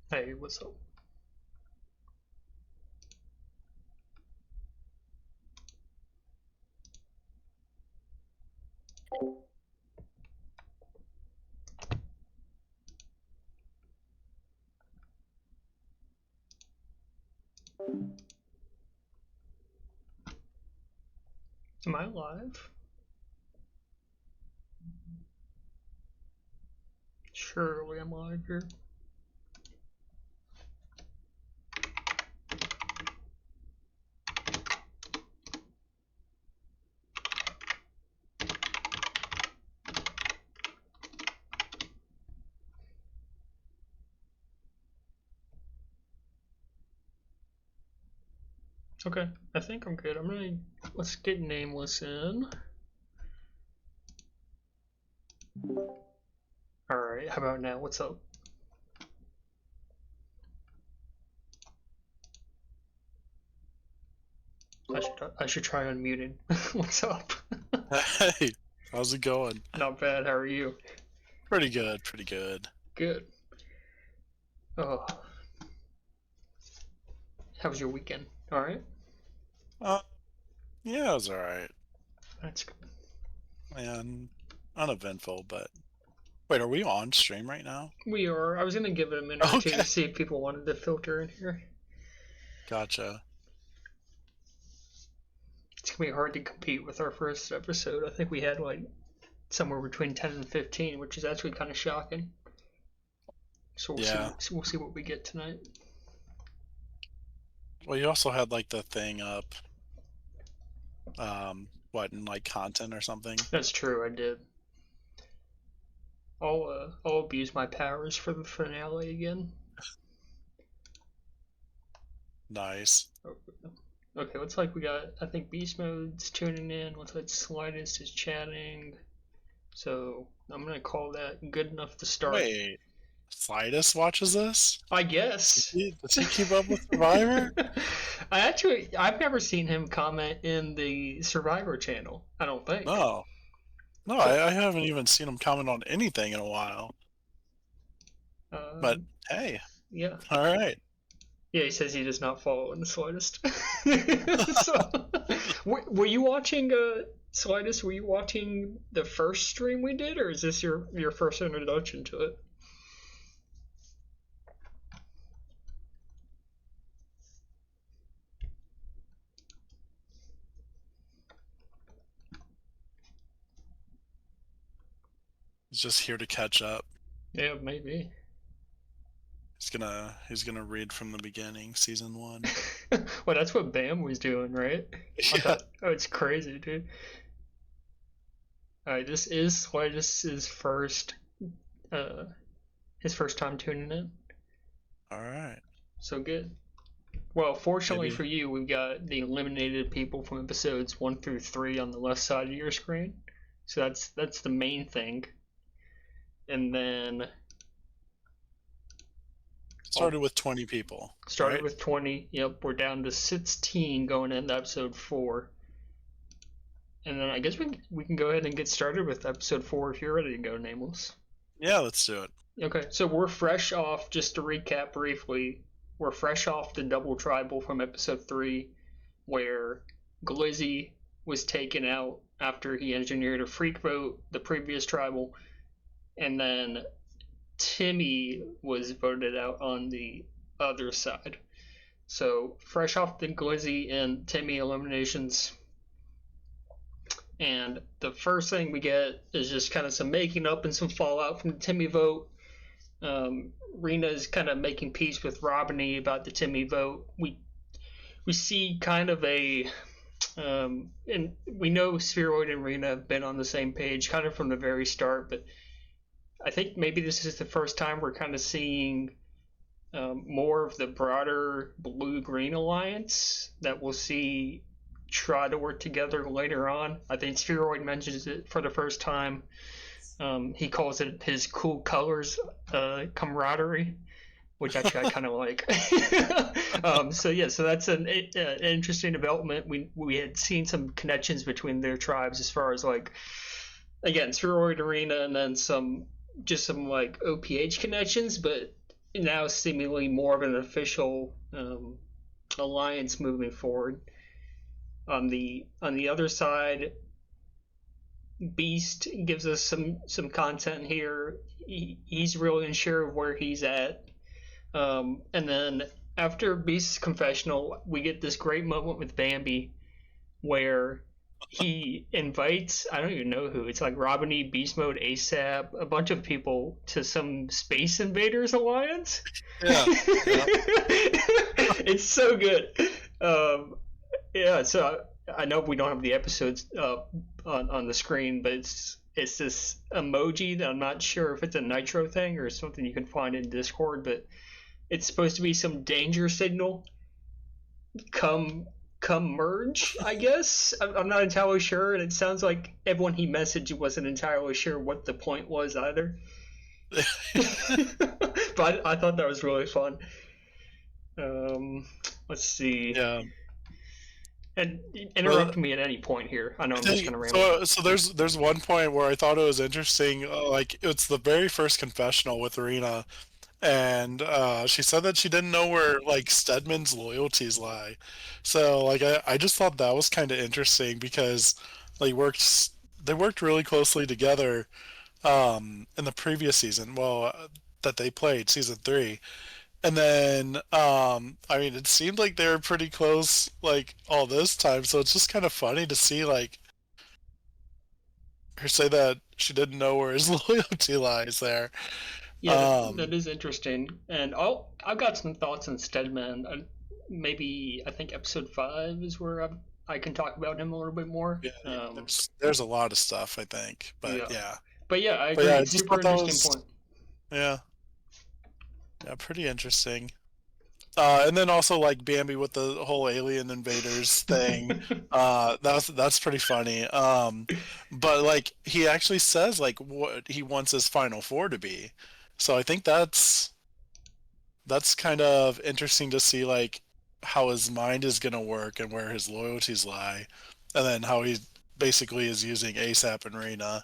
Hey, what's up? Am I live? Surely I'm live here. Okay, I think I'm good. Let's get nameless in. Alright, how about now? What's up? I should try unmuting. What's up? Hey, how's it going? Not bad, how are you? Pretty good, pretty good. Good. Oh, how was your weekend? Alright? Uh, yeah, it was alright. That's good. Man, uneventful, but... Wait, are we on stream right now? I was gonna give it a minute or two Okay. to see if people wanted to filter in here. Gotcha. It's gonna be hard to compete with our first episode. I think we had like somewhere between 10 and 15, which is actually kind of shocking. So Yeah. we'll see what we get tonight. Well, you also had, like, the thing up, what, in, like, content or something? That's true, I did. I'll abuse my powers for the finale again. Nice. Okay, looks like we got, I think Beast Mode's tuning in. Looks like Slightest is chatting. So I'm gonna call that good enough to start. Wait, Slidus watches this? I guess. Does he keep up with Survivor? I've never seen him comment in the Survivor channel. I don't think. No. No, I haven't even seen him comment on anything in a while. But, hey. Yeah. Alright. Yeah, he says he does not follow in the slightest. So, were you watching Slightest? Were you watching the first stream we did, or is this your first introduction to it? He's just here to catch up. Yeah, maybe. He's gonna read from the beginning, season 1. Well, that's what Bam was doing, right? Yeah. Oh, it's crazy, dude. All right, this is Slightest's uh, his first time tuning in. All right. So good. Well, fortunately Maybe. for you, we've got the eliminated people from episodes 1 through 3 on the left side of your screen. So that's the main thing. And then Started with 20 people. started Right? with 20. Yep, we're down to 16 going into episode 4. And then I guess we can go ahead and get started with episode 4 if you're ready to go, Nameless. Yeah, let's do it. Okay, so we're fresh off, just to recap briefly, we're fresh off the double tribal from episode 3, where Glizzy was taken out after he engineered a freak vote, the previous tribal, and then Timmy was voted out on the other side. So, fresh off the Glizzy and Timmy eliminations, and the first thing we get is just kind of some making up and some fallout from the Timmy vote. Rena is kind of making peace with Robiny about the Timmy vote. We see kind of and we know Spheroid and Rena have been on the same page kind of from the very start, but I think maybe this is the first time we're kind of seeing more of the broader blue-green alliance that we'll see try to work together later on. I think Spheroid mentions it for the first time. He calls it his cool colors camaraderie, which actually I kind of like. So that's an interesting development. We had seen some connections between their tribes as far as like, again, Spheroid Arena, and then some like OPH connections, but now seemingly more of an official alliance moving forward. On the other side, Beast gives us some content here. He's really unsure of where he's at. And then after Beast's confessional, we get this great moment with Bambi where he invites, I don't even know who, it's like Robiny, Beast Mode, ASAP, a bunch of people to some Space Invaders alliance. Yeah. Yeah. It's so good. Um, yeah, so I know we don't have the episodes on the screen, but it's this emoji that I'm not sure if it's a Nitro thing or something you can find in Discord, but it's supposed to be some danger signal. Come come merge, I guess. I'm not entirely sure, and it sounds like everyone he messaged wasn't entirely sure what the point was either. But I thought that was really fun. Let's see. Yeah. And Well, interrupt me at any point here. I know I I'm just think gonna ramble. so. There's one point where I thought it was interesting. Like it's the very first confessional with Rena, and she said that she didn't know where like Stedman's loyalties lie. So like I just thought that was kind of interesting because they worked really closely together in the previous season. Well, that they played season three. And then, I mean, it seemed like they were pretty close, like all this time. So it's just kind of funny to see, like, her say that she didn't know where his loyalty lies there. Yeah, that Um, is interesting. And I've got some thoughts on Stedman. Maybe I think episode 5 is where I can talk about him a little bit more. yeah, there's a lot of stuff I think, but Yeah, yeah, but yeah, I but yeah, agree. I just Super thought that interesting was point. yeah, yeah, pretty interesting. And then also like Bambi with the whole alien invaders thing. That's pretty funny. But like he actually says like what he wants his final four to be. So I think that's kind of interesting to see like how his mind is gonna work and where his loyalties lie, and then how he basically is using ASAP and Reina.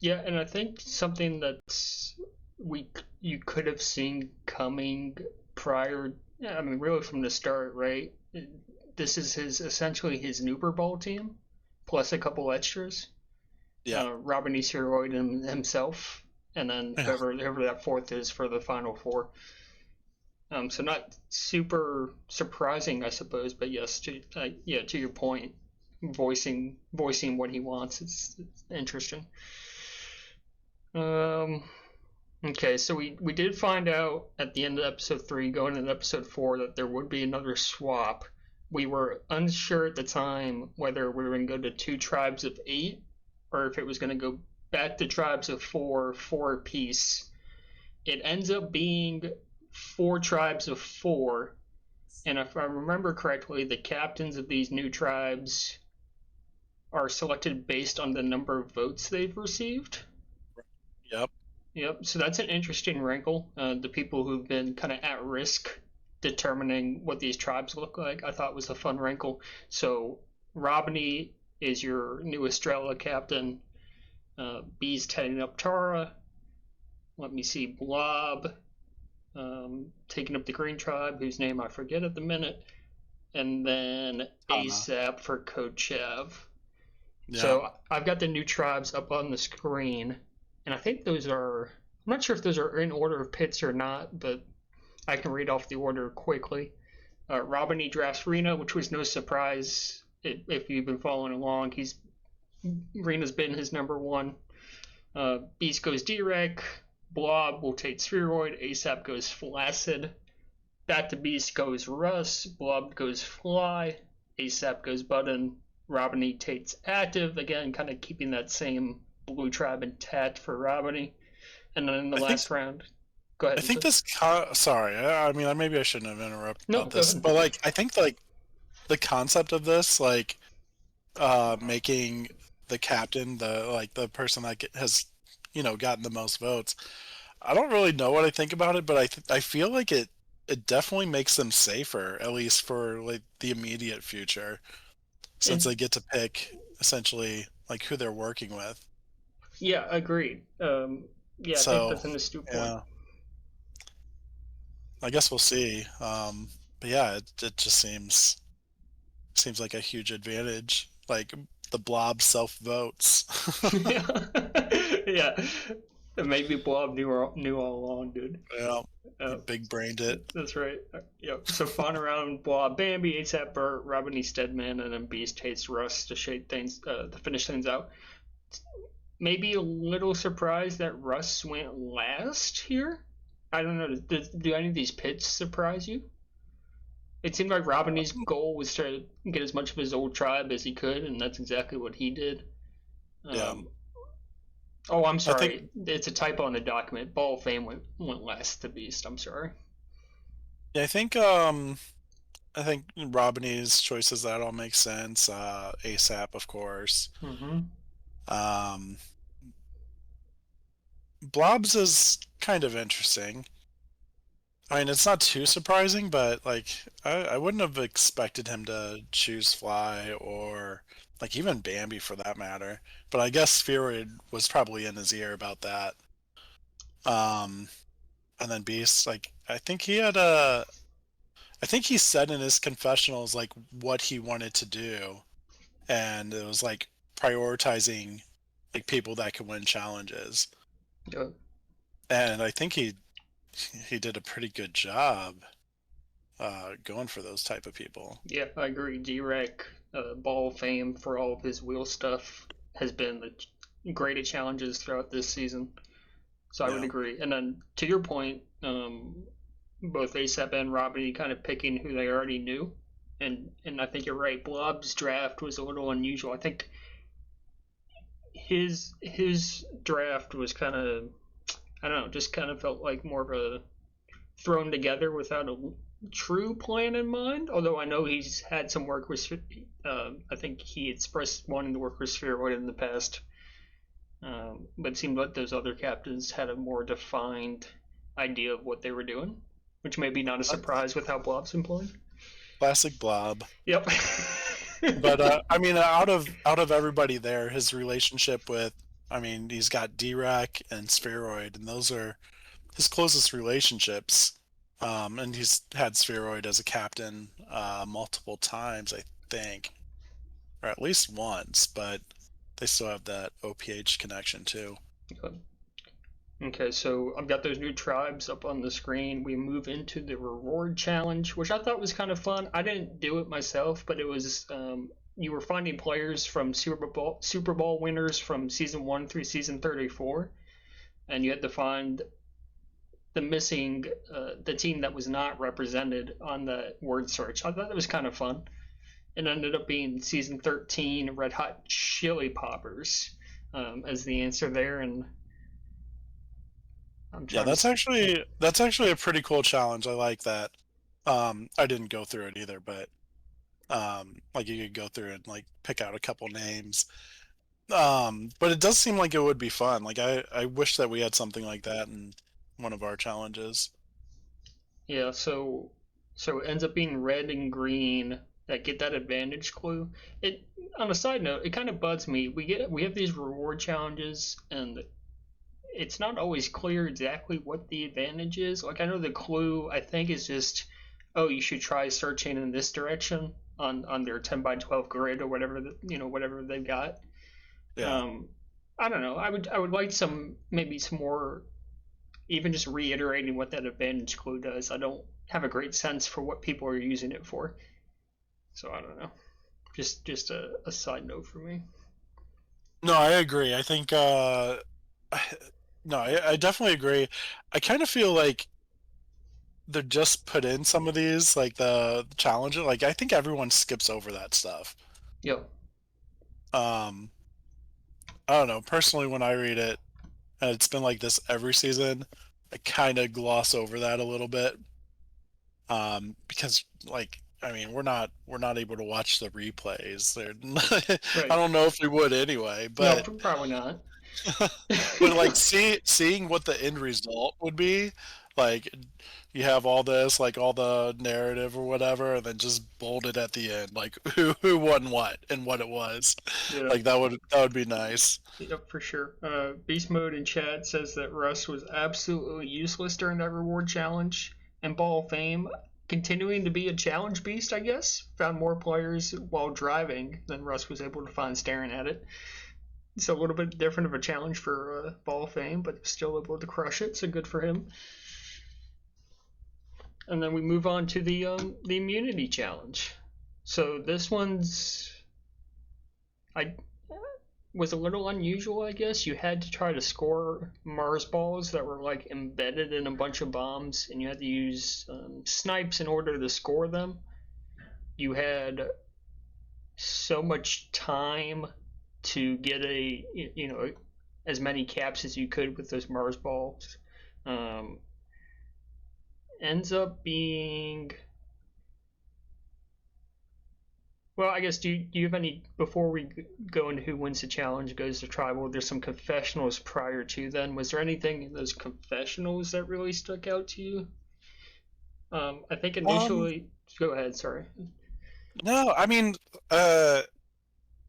Yeah, and I think something that's we you could have seen coming prior. Yeah, I mean, really from the start, right? This is his essentially his Nooper Ball team, plus a couple extras. Yeah. Robin Easteroid himself, and then Yeah. whoever that fourth is for the final four. So not super surprising, I suppose, but yes, yeah, to your point, voicing what he wants, it's interesting. Um, okay, so we did find out at the end of episode 3, going into episode 4, that there would be another swap. We were unsure at the time whether we were going to go to 2 tribes of 8 or if it was going to go back to tribes of 4, 4 apiece. It ends up being 4 tribes of 4, and if I remember correctly, the captains of these new tribes are selected based on the number of votes they've received. Yep. Yep. So that's an interesting wrinkle. The people who've been kind of at risk determining what these tribes look like, I thought was a fun wrinkle. So Robiny is your new Estrella captain. B's heading up Tara. Let me see, Blob taking up the Green Tribe, whose name I forget at the minute, and then Hana. ASAP for Kochev. Yeah. So I've got the new tribes up on the screen, and I think those are. I'm not sure if those are in order of pits or not, but I can read off the order quickly. Robin drafts Rena, which was no surprise if you've been following along. Rena's been his number one. Beast goes Derek. Blob will take Spheroid. ASAP goes Flaccid. Back to Beast goes Russ. Blob goes Fly. ASAP goes Button. Robiny takes Active. Again, kind of keeping that same blue tribe intact for Robiny. And then in the I think last round, go ahead I and think say. this. Sorry, I mean, maybe I shouldn't have interrupted No, about go this, ahead. but like, I think like the concept of this, like, making the captain the person that has, gotten the most votes. I don't really know what I think about it, but I feel like it definitely makes them safer, at least for like the immediate future, since And they get to pick essentially like who they're working with. yeah, agreed. Yeah, I think So, that's an astute point. yeah, I guess we'll see. But yeah, it just seems like a huge advantage. Like the blob self votes. Yeah, yeah. Maybe Blob knew all along, dude. Yeah, he Uh, big brained it. that's right. Yep. So fun around Blob, Bambi, ASAP Burt, Robin E. Steadman, and then Beast hates Russ to shake things, to finish things out. Maybe a little surprised that Russ went last here. I don't know. Do any of these pits surprise you? It seemed like Robin's goal was to get as much of his old tribe as he could, and that's exactly what he did. Yeah, Um, oh, I'm I think sorry. It's a typo on the document. Ball of Fame went last to Beast. I'm sorry. yeah, I think Robin's choices that all make sense. ASAP, of course. Mm-hmm. Um, Blobs is kind of interesting. I mean, it's not too surprising, but like I wouldn't have expected him to choose Fly or like even Bambi for that matter. But I guess Spheroid was probably in his ear about that. Um, and then Beast, like I think he said in his confessionals like what he wanted to do, and it was like prioritizing like people that can win challenges. Yeah, And I think he did a pretty good job going for those type of people. yeah, I agree. G-Rec, Ball of Fame for all of his wheel stuff has been the greatest challenges throughout this season. So I would Yeah. agree. And then to your point, both ASAP and Robbie kind of picking who they already knew. And I think you're right. Blob's draft was a little unusual. I think his draft was kind of, I don't know, just kind of felt like more of a thrown together without a true plan in mind. Although I know he's had some work with, I think he expressed wanting to work with Spheroid in the past. But it seemed like those other captains had a more defined idea of what they were doing, which may be not a surprise with how Blob's employed. Classic Blob. Yep. But I mean, out of everybody there, his relationship with, I mean, he's got D-Rack and Spheroid, and those are his closest relationships. And he's had Spheroid as a captain multiple times, I think, or at least once. But they still have that OPH connection too. Okay, so I've got those new tribes up on the screen. We move into the reward challenge, which I thought was kind of fun. I didn't do it myself, but it was you were finding players from Super Bowl winners from season 1 through season 34, and you had to find the team that was not represented on the word search. I thought that was kind of fun. It ended up being season 13 Red Hot Chili Poppers as the answer there, and I'm Yeah, trying to. that's actually a pretty cool challenge. I like that. I didn't go through it either, but like you could go through and like pick out a couple names. But it does seem like it would be fun. Like I wish that we had something like that in one of our challenges. Yeah, so it ends up being red and green that get that advantage clue. It On a side note, it kind of bugs me. We have these reward challenges and it's not always clear exactly what the advantage is. Like I know the clue I think is just oh, you should try searching in this direction on their 10 by 12 grid or whatever whatever they've got. Yeah. Um I don't know. I would like some maybe some more even just reiterating what that advantage clue does. I don't have a great sense for what people are using it for. So I don't know. Just a side note for me. No, I agree. I think no, I definitely agree. I kind of feel like they're just put in some of these like the challenges. Like I think everyone skips over that stuff. Yo, Um, I don't know. Personally, when I read it, and it's been like this every season, I kind of gloss over that a little bit. Because like I mean, we're not able to watch the replays. I right. don't know if we would anyway, No, but probably not. but like seeing what the end result would be, Like you have all this, like all the narrative or whatever, and then just bolded at the end, like who won what and what it was. Yeah. Like that would be nice. Yep, for sure. Beast Mode in chat says that Russ was absolutely useless during that reward challenge, and Ball of Fame continuing to be a challenge beast, I guess. Found more players while driving than Russ was able to find staring at it. It's a little bit different of a challenge for Ball of Fame, but still able to crush it, so good for him. And then we move on to the immunity challenge. So this one's I was a little unusual, I guess. You had to try to score Mars balls that were like embedded in a bunch of bombs, and you had to use snipes in order to score them. You had so much time to get as many caps as you could with those Mars balls. Um, ends up being well, I guess do you have any before we go into who wins the challenge goes to tribal? There's some confessionals prior to then. Was there anything in those confessionals that really stuck out to you? I think Um, initially. Go ahead. Sorry. no, I mean,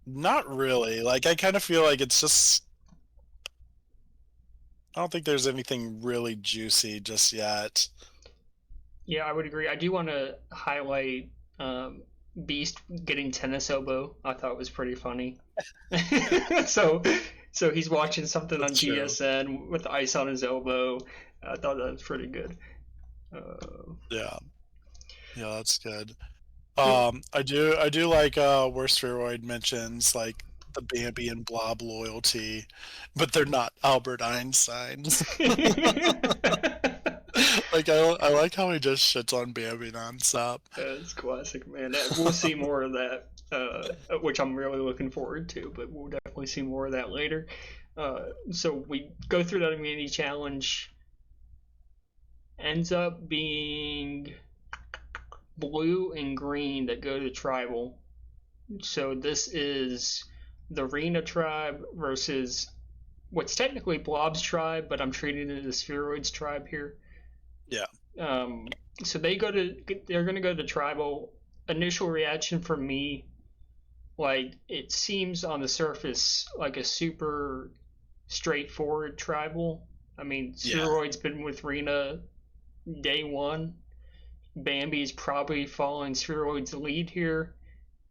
not really. Like I kind of feel like it's just I don't think there's anything really juicy just yet. Yeah, I would agree. I do want to highlight um, Beast getting tennis elbow. I thought was pretty funny. so, so he's watching something on That's true. GSN with ice on his elbow. I thought that was pretty good. Yeah, yeah, that's good. So I do like where Spheroid mentions like the Bambi and Blob loyalty, but they're not Albert Einsteins. Like I like how he just shits on Bambi nonstop. That's classic, man. We'll see more of that, which I'm really looking forward to. But we'll definitely see more of that later. So we go through that immunity challenge. Ends up being blue and green that go to tribal. So this is the Rena tribe versus what's technically Blob's tribe, but I'm treating it as Spheroid's tribe here. Yeah, Um, so they're gonna go to tribal. Initial reaction for me, like it seems on the surface like a super straightforward tribal. I mean, yeah, Spheroid's been with Rena day one. Bambi's probably following Spheroid's lead here.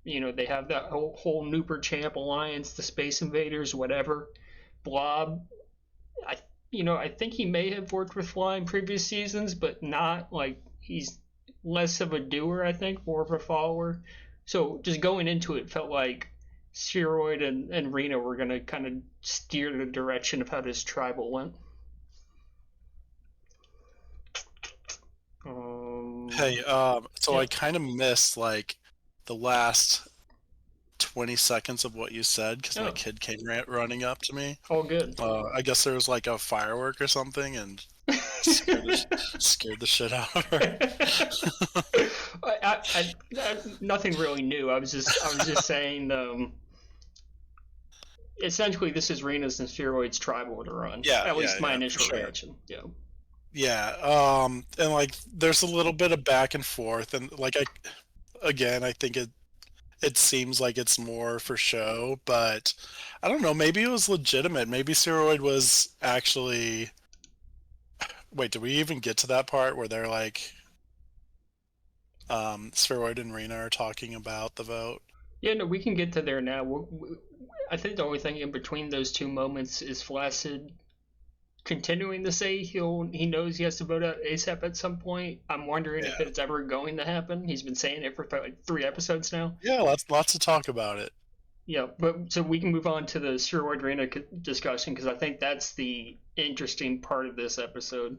They have that whole Nooper Champ alliance, the Space Invaders, whatever. Blob, I I think he may have worked with Fly in previous seasons, but not like he's less of a doer. I think more of a follower. So just going into it felt like Spheroid and Rena were gonna kind of steer the direction of how this tribal went. Um, Hey, so yeah, I kind of missed like the last 20 seconds of what you said because my oh, kid came running up to me. all good. I guess there was like a firework or something and scared the shit out of her. Nothing really new. I was just saying. Essentially, this is Rena's and Spheroid's tribal to run. Yeah, At yeah, least my yeah, for initial sure. reaction. Yeah. Yeah, and like there's a little bit of back and forth, and like again, I think it seems like it's more for show, but I don't know. Maybe it was legitimate. Maybe Steroid was actually. Wait, did we even get to that part where they're like, Spheroid and Rena are talking about the vote? Yeah. No, we can get to there now. I think the only thing in between those two moments is Flaccid continuing to say he knows he has to vote out ASAP at some point. I'm wondering if Yeah, it's ever going to happen. He's been saying it for like 3 episodes now. yeah. Lots to talk about it. Yeah, but so we can move on to the Steroid Rena discussion because I think that's the interesting part of this episode.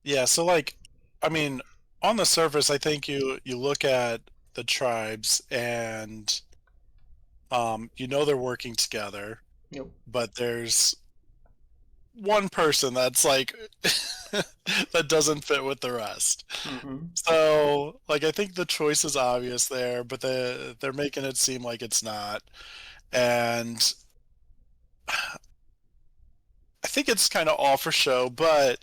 Yeah, so like, I mean, on the surface, I think you look at the tribes and they're working together, Yep. but there's one person that's like that doesn't fit with the rest. Mm-hmm. So, like, I think the choice is obvious there, but they're making it seem like it's not. And I think it's kind of all for show, but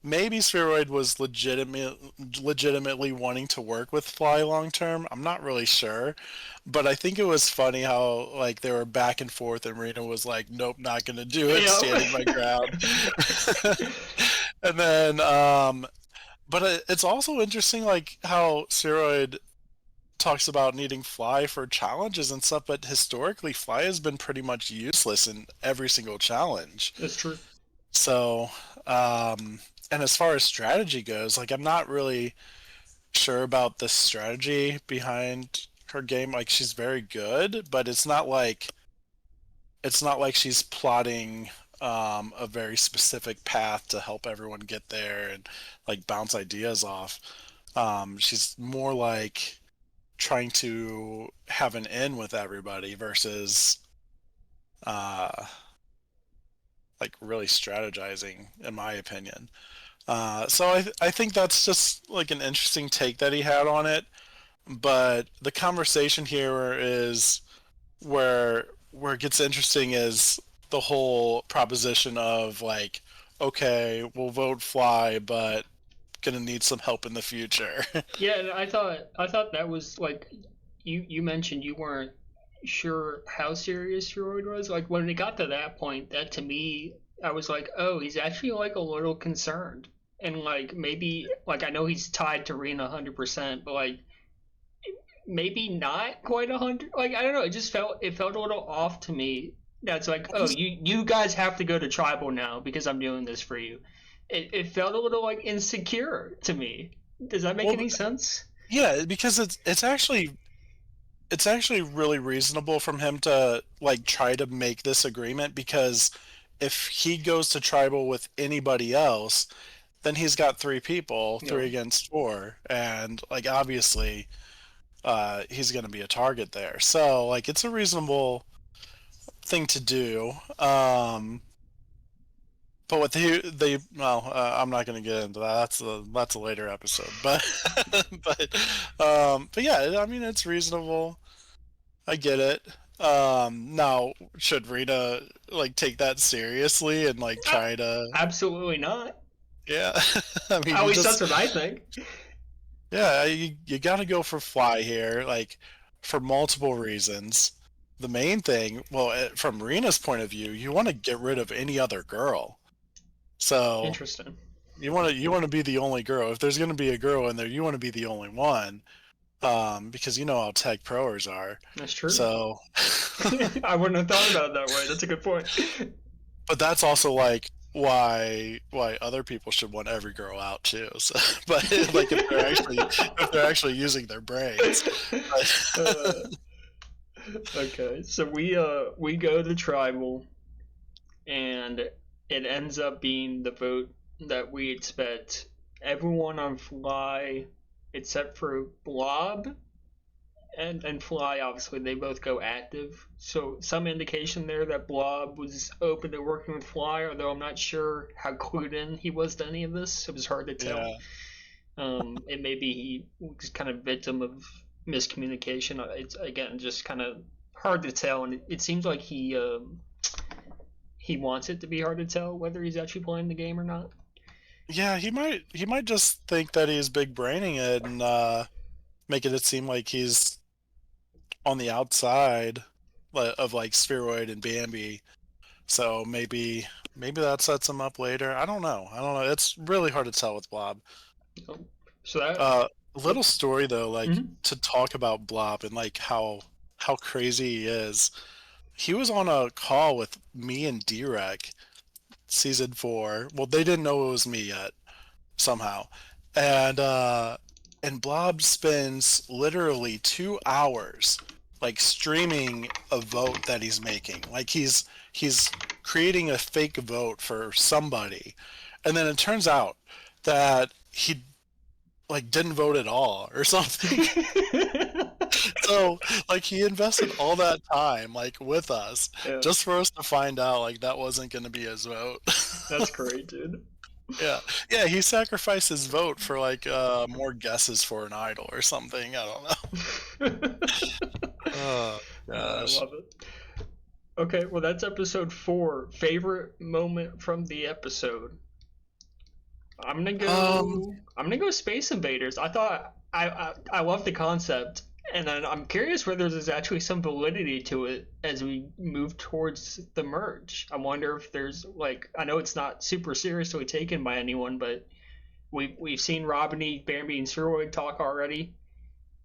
maybe Spheroid was legitimately wanting to work with Fly long term. I'm not really sure, but I think it was funny how like they were back and forth, and Rena was like, "Nope, not gonna do it," Yeah. standing my ground. And then, but it's also interesting like how Spheroid talks about needing Fly for challenges and stuff, but historically, Fly has been pretty much useless in every single challenge. That's true. So, and as far as strategy goes, like I'm not really sure about the strategy behind her game. Like she's very good, but it's not like she's plotting a very specific path to help everyone get there and like bounce ideas off. She's more like trying to have an in with everybody versus uh, like really strategizing, in my opinion. So I think that's just like an interesting take that he had on it. But the conversation here is where it gets interesting is the whole proposition of like, okay, we'll vote Fly, but gonna need some help in the future. Yeah, and I thought that was like you mentioned you weren't sure how serious Freud was. Like when it got to that point, that to me, I was like, oh, he's actually like a little concerned, and like maybe like I know he's tied to Rena 100%, but like maybe not quite 100. Like I don't know, it felt a little off to me. That's like, oh, you guys have to go to tribal now because I'm doing this for you. It felt a little like insecure to me. Does that make Well, any sense? yeah, because it's actually really reasonable from him to like try to make this agreement because if he goes to tribal with anybody else, then he's got three people, You know, three against four, and like obviously he's going to be a target there. So like it's a reasonable thing to do. But what they well, I'm not going to get into that. That's a later episode. But but yeah, I mean it's reasonable. I get it. Now should Rita like take that seriously and like uh, try to absolutely not. yeah. I mean At you least that's just what I think. yeah, you got to go for Fly here like for multiple reasons. The main thing, well, from Rena's point of view, you want to get rid of any other girl. So Interesting. you want to be the only girl. If there's going to be a girl in there, you want to be the only one. Because you know how tech proers are. That's true. So, I wouldn't have thought about it that way. That's a good point. but that's also like why other people should want every girl out too. So, but like if they're actually using their brains. uh, But, okay, so we go to tribal, and it ends up being the vote that we expect. Everyone on Fly, except for Blob and Fly, obviously they both go active. So some indication there that Blob was open to working with Fly, although I'm not sure how clued in he was to any of this. It was hard to tell. yeah, And maybe he was kind of victim of miscommunication. It's again just kind of hard to tell, and it seems like he wants it to be hard to tell whether he's actually playing the game or not. yeah, he might just think that he's big braining it and making it seem like he's on the outside of like Spheroid and Bambi. So maybe that sets him up later. I don't know. It's really hard to tell with Blob. So that Little story though, like mm-hmm. to talk about Blob and like how crazy he is. He was on a call with me and Derek season 4. Well, they didn't know it was me yet somehow, and Blob spends literally 2 hours like streaming a vote that he's making. Like he's creating a fake vote for somebody, and then it turns out that he like didn't vote at all or something. So like he invested all that time like with us Yeah, just for us to find out like that wasn't going to be his vote. that's great, dude. Yeah, yeah, he sacrificed his vote for like more guesses for an idol or something. I don't know. Oh I gosh. love it. Okay, well that's episode 4. Favorite moment from the episode. I'm gonna Um, go. I'm gonna go Space Invaders. I thought I love the concept, and I'm curious whether there's actually some validity to it as we move towards the merge. I wonder if there's like I know it's not super seriously taken by anyone, but we've seen Robiny, Bambi, and Steroid talk already.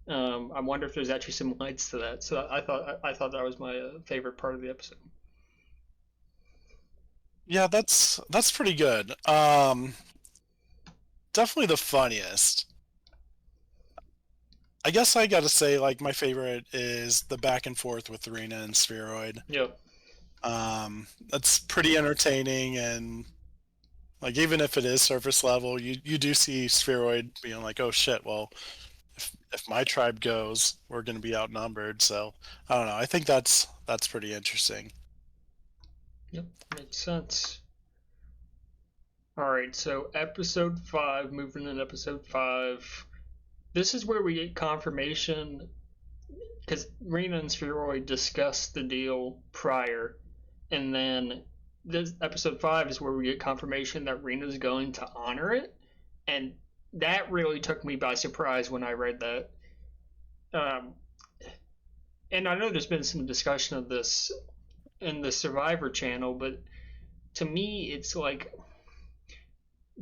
I wonder if there's actually some lights to that. So I thought that was my favorite part of the episode. yeah, that's pretty good. Definitely the funniest. I guess I gotta say, like, my favorite is the back and forth with Rena and Spheroid. Yep. That's pretty entertaining, and like, even if it is surface level, you do see Spheroid being like, "Oh shit, well, if my tribe goes, we're gonna be outnumbered." So I don't know. I think that's pretty interesting. Yep. Makes sense. All right. So episode 5, moving in episode 5. This is where we get confirmation because Rena and Spheroid discussed the deal prior, and then this episode 5 is where we get confirmation that Rena's going to honor it, and that really took me by surprise when I read that. Um, and I know there's been some discussion of this in the Survivor channel, but to me, it's like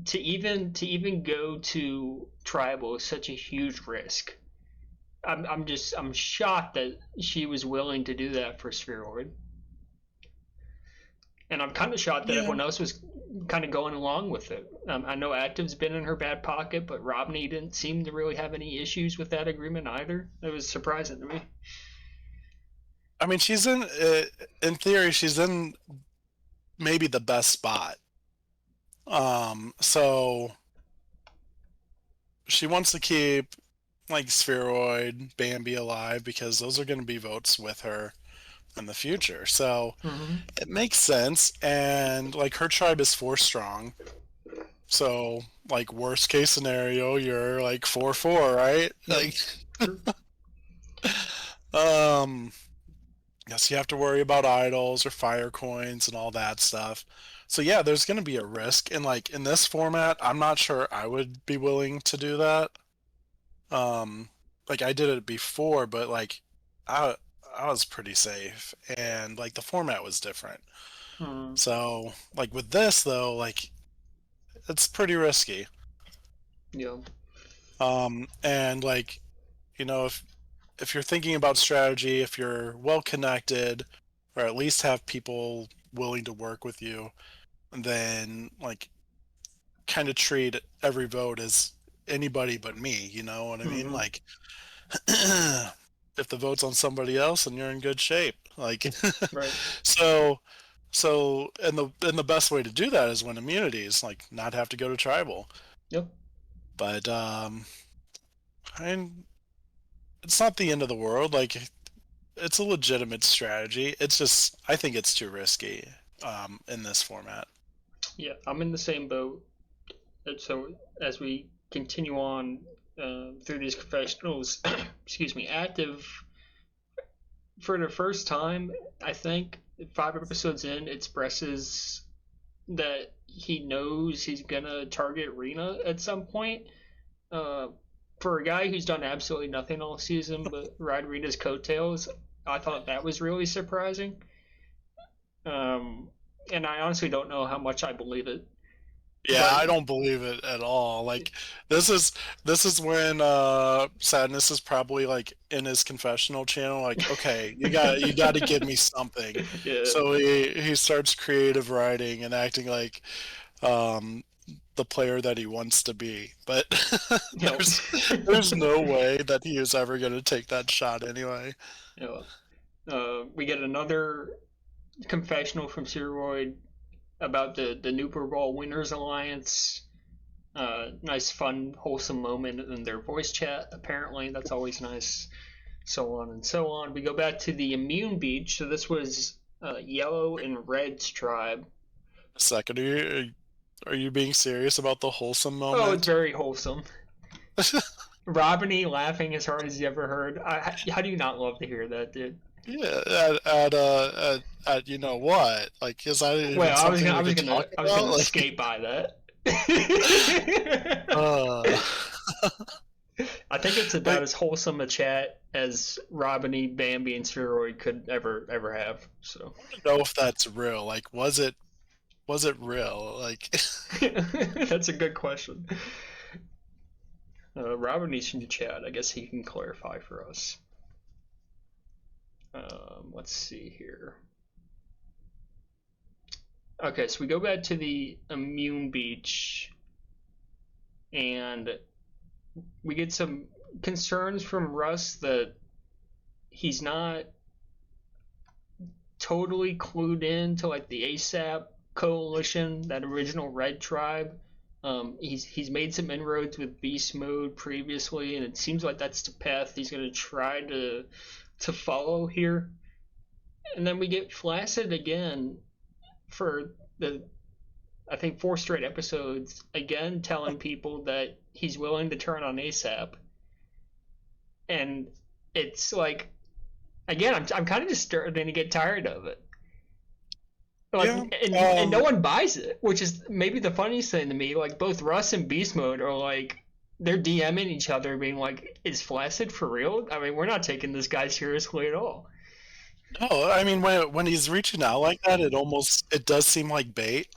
to even go to tribal is such a huge risk. I'm shocked that she was willing to do that for Spheroid, and I'm kind of shocked that Yeah. everyone else was kind of going along with it. I know Active's been in her back pocket, but Robney didn't seem to really have any issues with that agreement either. It was surprising to me. I mean, in theory, she's in maybe the best spot. So she wants to keep like Spheroid, Bambi alive because those are going to be votes with her in the future. So Mm-hmm. it makes sense. And like her tribe is 4 strong. So like worst case scenario, you're like 4-4, right? Yep. Like, True. um, yes, you have to worry about idols or fire coins and all that stuff. So yeah, there's going to be a risk. And like in this format, I'm not sure I would be willing to do that. Um, like I did it before, but like I I was pretty safe, and like the format was different. Mm, So like with this though, like it's pretty risky. yeah. And like if you're thinking about strategy, if you're well connected, or at least have people willing to work with you, then like kind of treat every vote as anybody but me. You know what I mean? Mm-hmm. Like if the vote's on somebody else, then you're in good shape. Like Right. so and the best way to do that is win immunities, like not have to go to tribal. Yep. But I mean, it's not the end of the world. Like it's a legitimate strategy. It's just I think it's too risky in this format. Yeah. I'm in the same boat. So as we continue on through these confessionals, excuse me, Active for the first time, I think 5 episodes in, expresses that he knows he's gonna target Rena at some point. Uh, for a guy who's done absolutely nothing all season but ride Rena's coattails, I thought that was really surprising. Um, and I honestly don't know how much I believe it, Yeah, but I don't believe it at all. Like this is this is when Sadness is probably like in his confessional channel like, okay, you got to give me something. yeah, So he starts creative writing and acting like um the player that he wants to be. But you know, there's no way that he is ever going to take that shot anyway. you know, we get another confessional from Ceroid about the Nooper Ball Winners Alliance. Nice, fun, wholesome moment in their voice chat. Apparently, that's always nice. So on and so on. We go back to the Immune Beach. So this was Yellow and Red's tribe. A second, are you being serious about the wholesome Oh, it's moment? very wholesome. Robiny laughing as hard as you ever heard. How do you not love to hear that, dude? Yeah, at you know what? Like, is that even Well, I was something gonna, I we was could gonna, talk I was about? gonna Like, skate by that. Uh, I think it's about like, as wholesome a chat as Robiny, Bambi, and Spheroid could ever have. So I don't know if that's real. Like, was it real? Like, that's a good question. Robiny's in the chat. I guess he can clarify for us. Let's see here. Okay, so we go back to the immune beach, and we get some concerns from Russ that he's not totally clued in to like the ASAP coalition, that original Red tribe. He's made some inroads with Beast Mode previously, and it seems like that's the path he's going to try to follow here. And then we get Flaccid again for the I think 4 straight episodes, again telling people that he's willing to turn on ASAP, and it's like again I'm kind of just starting to get tired of it. Like yeah, and no one buys it, which is maybe the funniest thing to me. Like both Russ and Beast Mode are like they're DMing each other, being like, "Is Flaccid for real? I mean, we're not taking this guy seriously at all." no. I mean, when he's reaching out like that, it does seem like bait.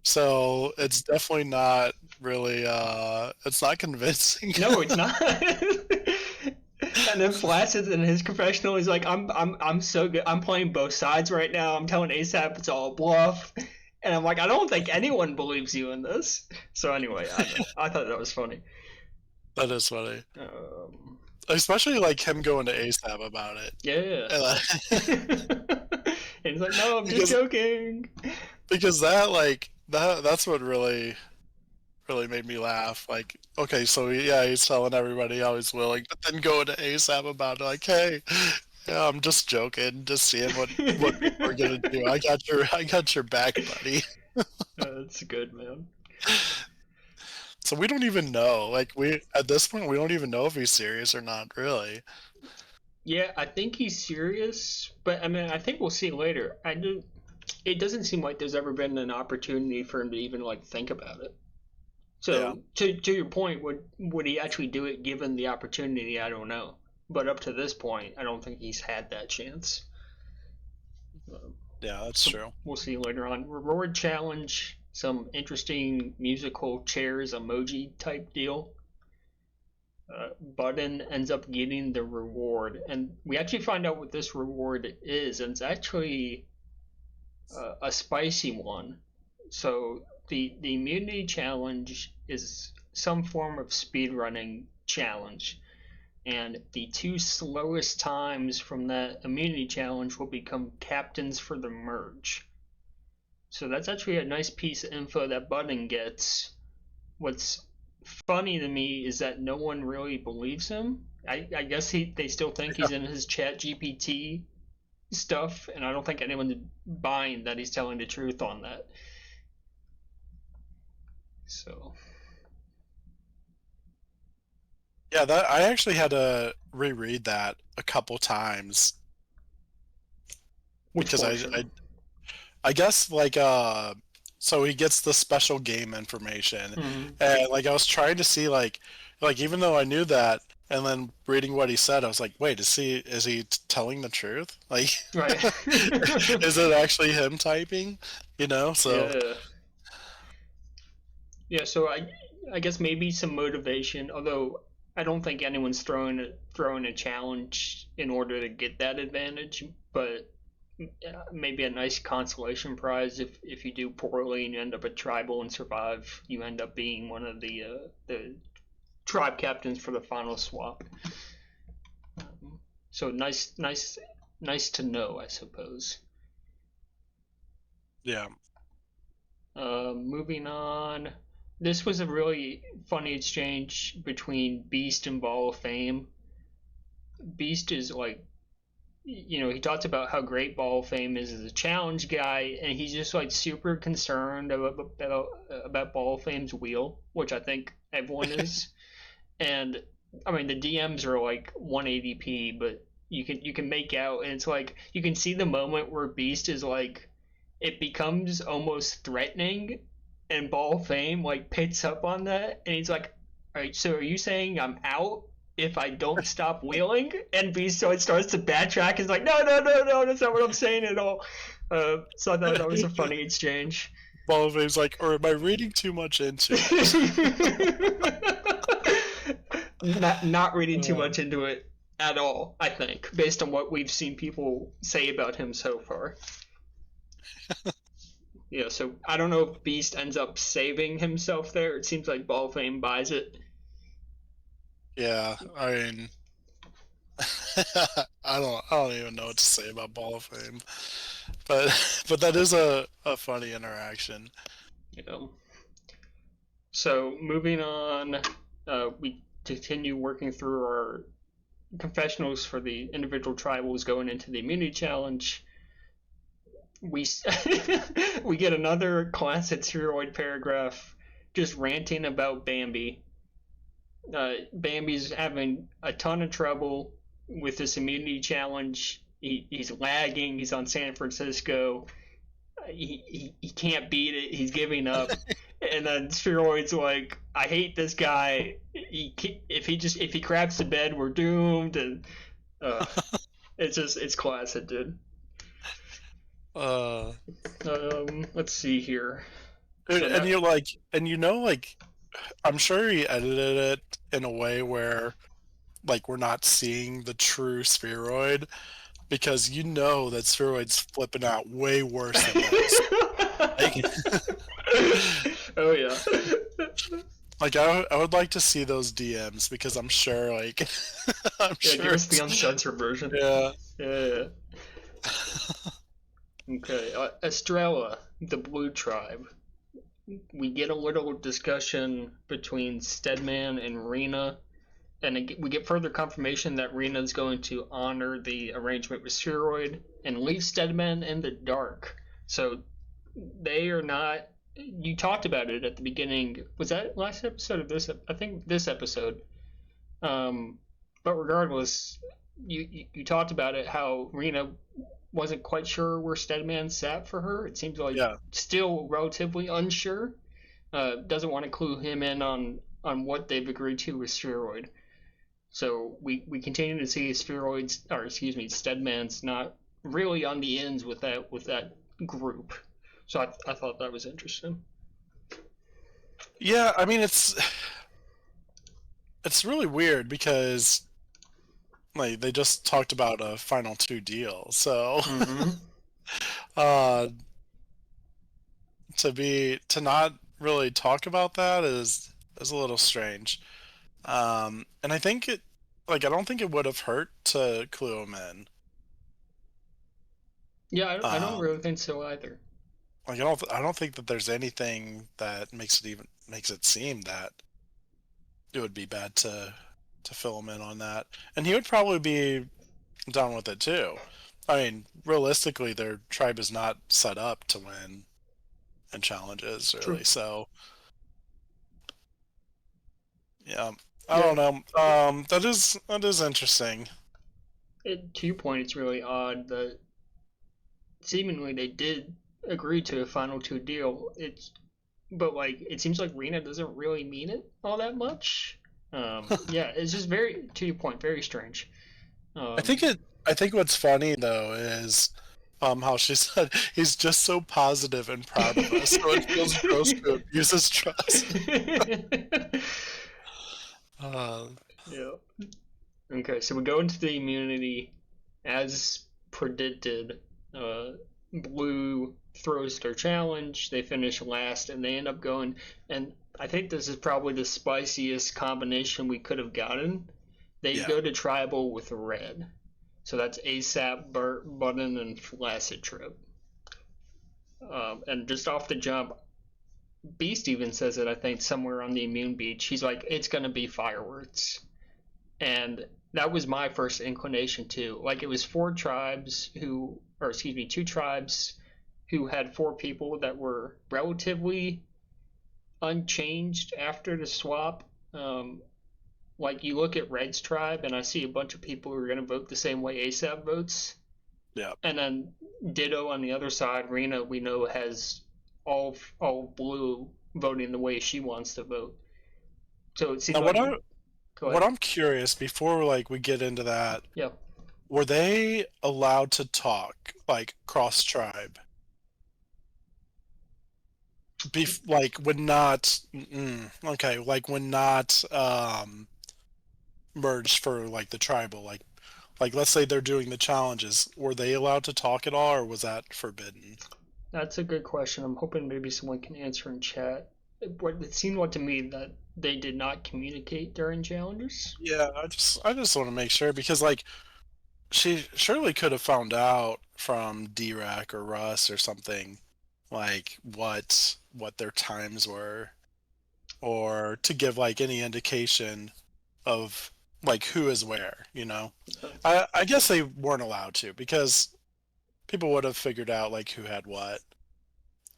So it's definitely not really. It's not convincing. No, it's not. And then Flaccid in his confessional, he's like, I'm so good. I'm playing both sides right now. I'm telling ASAP it's all a bluff." And I'm like, I don't think anyone believes you in this. So anyway, I thought that was funny. That is funny, Um, especially like him going to ASAP about it. yeah. And, And he's like, no, I'm just because joking. because that like that's what really made me laugh. Like, okay, so yeah, he's telling everybody how he's willing, but then going to ASAP about it, like, hey, yeah, I'm just joking, just seeing what people are gonna do. I got your back, buddy. That's good, man. So we don't even know. Like we at this point, we don't even know if he's serious or not, really. Yeah, I think he's serious, but I mean, I think we'll see later. I do. It doesn't seem like there's ever been an opportunity for him to even like think about it. Yeah, So to your point, would he actually do it given the opportunity? I don't know. But up to this point, I don't think he's had that chance. yeah, that's So true. we'll see later on. Reward challenge, some interesting musical chairs emoji type deal. Button ends up getting the reward, and we actually find out what this reward is, and it's actually a spicy one. So the immunity challenge is some form of speedrunning challenge, and the 2 slowest times from that immunity challenge will become captains for the merge. So that's actually a nice piece of info that Button gets. What's funny to me is that no one really believes him. I guess they still think he's in his chat GPT stuff, and I don't think anyone's buying that he's telling the truth on that. So, Yeah, that I actually had to reread that a couple times which because portion? I guess like so he gets the special game information, Mm-hmm. and like I was trying to see like even though I knew that, and then reading what he said, I was like, wait, is he telling the truth? Like, Right. is it actually him typing? You know, so Yeah. Yeah. So I guess maybe some motivation, although I don't think anyone's throwing a challenge in order to get that advantage, but maybe a nice consolation prize if you do poorly and you end up at tribal and survive, you end up being one of the tribe captains for the final swap. So nice to know, I suppose. yeah, Moving on. This was a really funny exchange between Beast and Ball of Fame. Beast is like, he talks about how great Ball of Fame is as a challenge guy, and he's just like super concerned about Ball of Fame's wheel, which I think everyone is. And I mean, the DMs are like 180p, but you can make out, and it's like you can see the moment where Beast is like, it becomes almost threatening, and Ball Fame like picks up on that, and he's like, "All right, so are you saying I'm out if I don't stop wheeling?" And Beast starts to backtrack. He's like, "No, no, no, no, that's not what I'm saying at all." So I thought that was a funny exchange. Ball of Fame's like, or am I reading too much into it? Not reading too Uh, much into it at all, I think, based on what we've seen people say about him so far. Yeah, so I don't know if Beast ends up saving himself there. It seems like Ball Fame buys it. yeah, I mean, I don't even know what to say about Ball of Fame, but that is a funny interaction. You know. So moving on, we continue working through our confessionals for the individual tribals going into the immunity challenge. We we get another classic steroid paragraph, just ranting about Bambi. Bambi's having a ton of trouble with this immunity challenge. He's lagging. He's on San Francisco. He can't beat it. He's giving up. And then Spheroid's like, I hate this guy. If he craps the bed, we're doomed. And it's classic, dude. Uh, Let's see here. and, So and that you're like, and you know, like, I'm sure he edited it in a way where, like, we're not seeing the true spheroid because you know that spheroid's flipping out way worse than this. Like, oh yeah. like I would like to see those DMs because I'm sure, like, I'm Yeah, give sure us the it's, uncensored version. yeah. Yeah. Okay, Estrella, the Blue Tribe. We get a little discussion between Stedman and Rena, and we get further confirmation that Rena is going to honor the arrangement with Spheroid and leave Stedman in the dark. So they are not. You talked about it at the beginning. Was that last episode of this? I think this episode. But regardless, you talked about it how Rena wasn't quite sure where Stedman sat for her. It seems like Yeah. still relatively unsure. Doesn't want to clue him in on what they've agreed to with Spheroid. So we continue to see Spheroids, or excuse me, Stedman's not really on the ends with that group. So I thought that was interesting. Yeah, I mean it's really weird because like they just talked about a final two deal. So Mm-hmm. uh to not really talk about that is a little strange. And I think it like I don't think it would have hurt to clue him in. Yeah, I don't Um really think so either. like I don't think that there's anything that makes it seem that it would be bad to fill him in on that. And he would probably be down with it too. I mean, realistically, their tribe is not set up to win in challenges, really. True. So, yeah, I Yeah. don't know. That is interesting. To your point, it's really odd that seemingly they did agree to a final two deal. But like it seems like Rena doesn't really mean it all that much. Yeah, it's just very to your point, very strange. I Um, think it. I think what's funny though is how she said he's just so positive and proud of us, so it feels gross to abuse his trust. Uh, yeah. Okay, so we go into the immunity as predicted. Uh, Blue throws their challenge. They finish last, and they end up going. And I think this is probably the spiciest combination we could have gotten. They yeah, go to tribal with red. So that's ASAP, Button, and Flaccid Trip. And just off the jump, Beast even says it, I think, somewhere on the Immune Beach. He's like, it's going to be fireworks. And that was my first inclination, too. Like, it was two tribes who had four people that were relatively unchanged after the swap. Like you look at Red's tribe, and I see a bunch of people who are going to vote the same way ASAP votes, yeah, and then ditto on the other side. Rena, we know, has all blue voting the way she wants to vote. So it seemed Now, like, go what ahead. I'm curious before like we get into that, Yeah, were they allowed to talk like cross tribe? Like when not, okay, like when not merged for like the tribal, like let's say they're doing the challenges, were they allowed to talk at all, or was that forbidden? that's a good question. I'm hoping maybe someone can answer in chat. It seemed like to me that they did not communicate during challenges. Yeah, I just want to make sure because like she surely could have found out from D-Rack or Russ or something like what their times were or to give like any indication of like who is where. Uh, I guess they weren't allowed to because people would have figured out like who had what.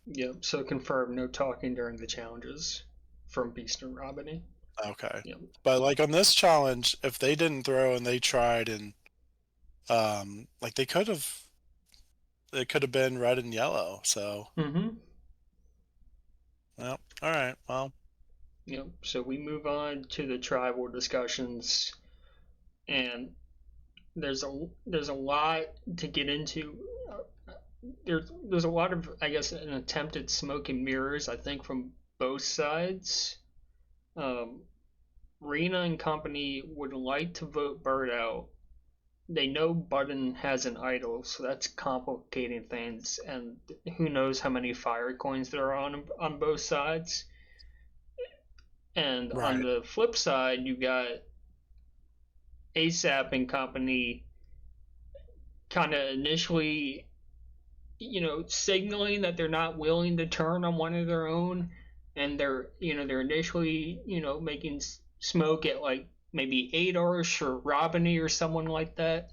yeah, so confirmed no talking during the challenges from Beast and Robiny. Okay. Yeah. But like on this challenge, if they didn't throw and they tried and like they could have it could have been red and yellow. So, Mm-hmm. well, all right. Well, Yeah. So we move on to the tribal discussions, and there's a lot to get into. There's a lot of, I guess, an attempt at smoke and mirrors. I think from both sides. Um, Rena and company would like to vote Bird out. They know Button has an idol, so that's complicating things. And who knows how many fire coins there are on both sides. And on right. the flip side, you got ASAP and company kind of initially, signaling that they're not willing to turn on one of their own, and they're initially, making smoke at like maybe Adorsh or Robiny or someone like that.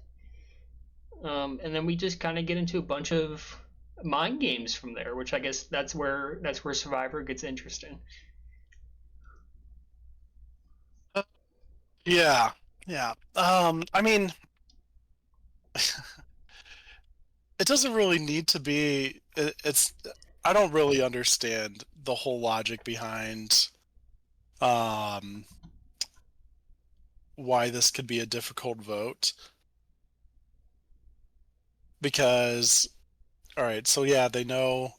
And then we just kind of get into a bunch of mind games from there, which I guess that's where Survivor gets interesting. Yeah. Yeah. I mean, it doesn't really need to be it's I don't really understand the whole logic behind um why this could be a difficult vote because all right, so yeah, they know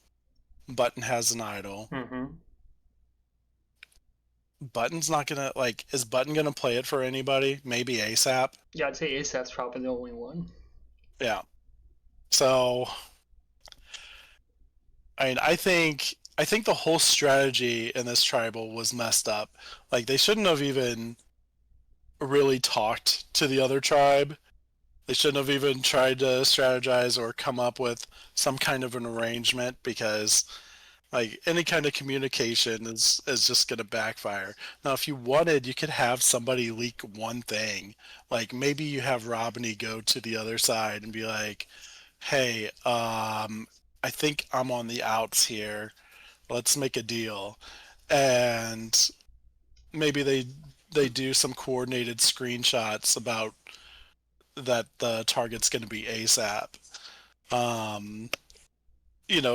Button has an idol. Mm-hmm. Button's not gonna like is Button gonna play it for anybody? Maybe ASAP. Yeah, I'd say ASAP's probably the only one. Yeah. So I think the whole strategy in this tribal was messed up. Like they shouldn't have even really talked to the other tribe. They shouldn't have even tried to strategize or come up with some kind of an arrangement because like any kind of communication is just going to backfire. Now if you wanted, you could have somebody leak one thing. Like maybe you have Robiny go to the other side and be like, "Hey, I think I'm on the outs here. Let's make a deal." And maybe they do some coordinated screenshots about that the target's going to be ASAP. Um,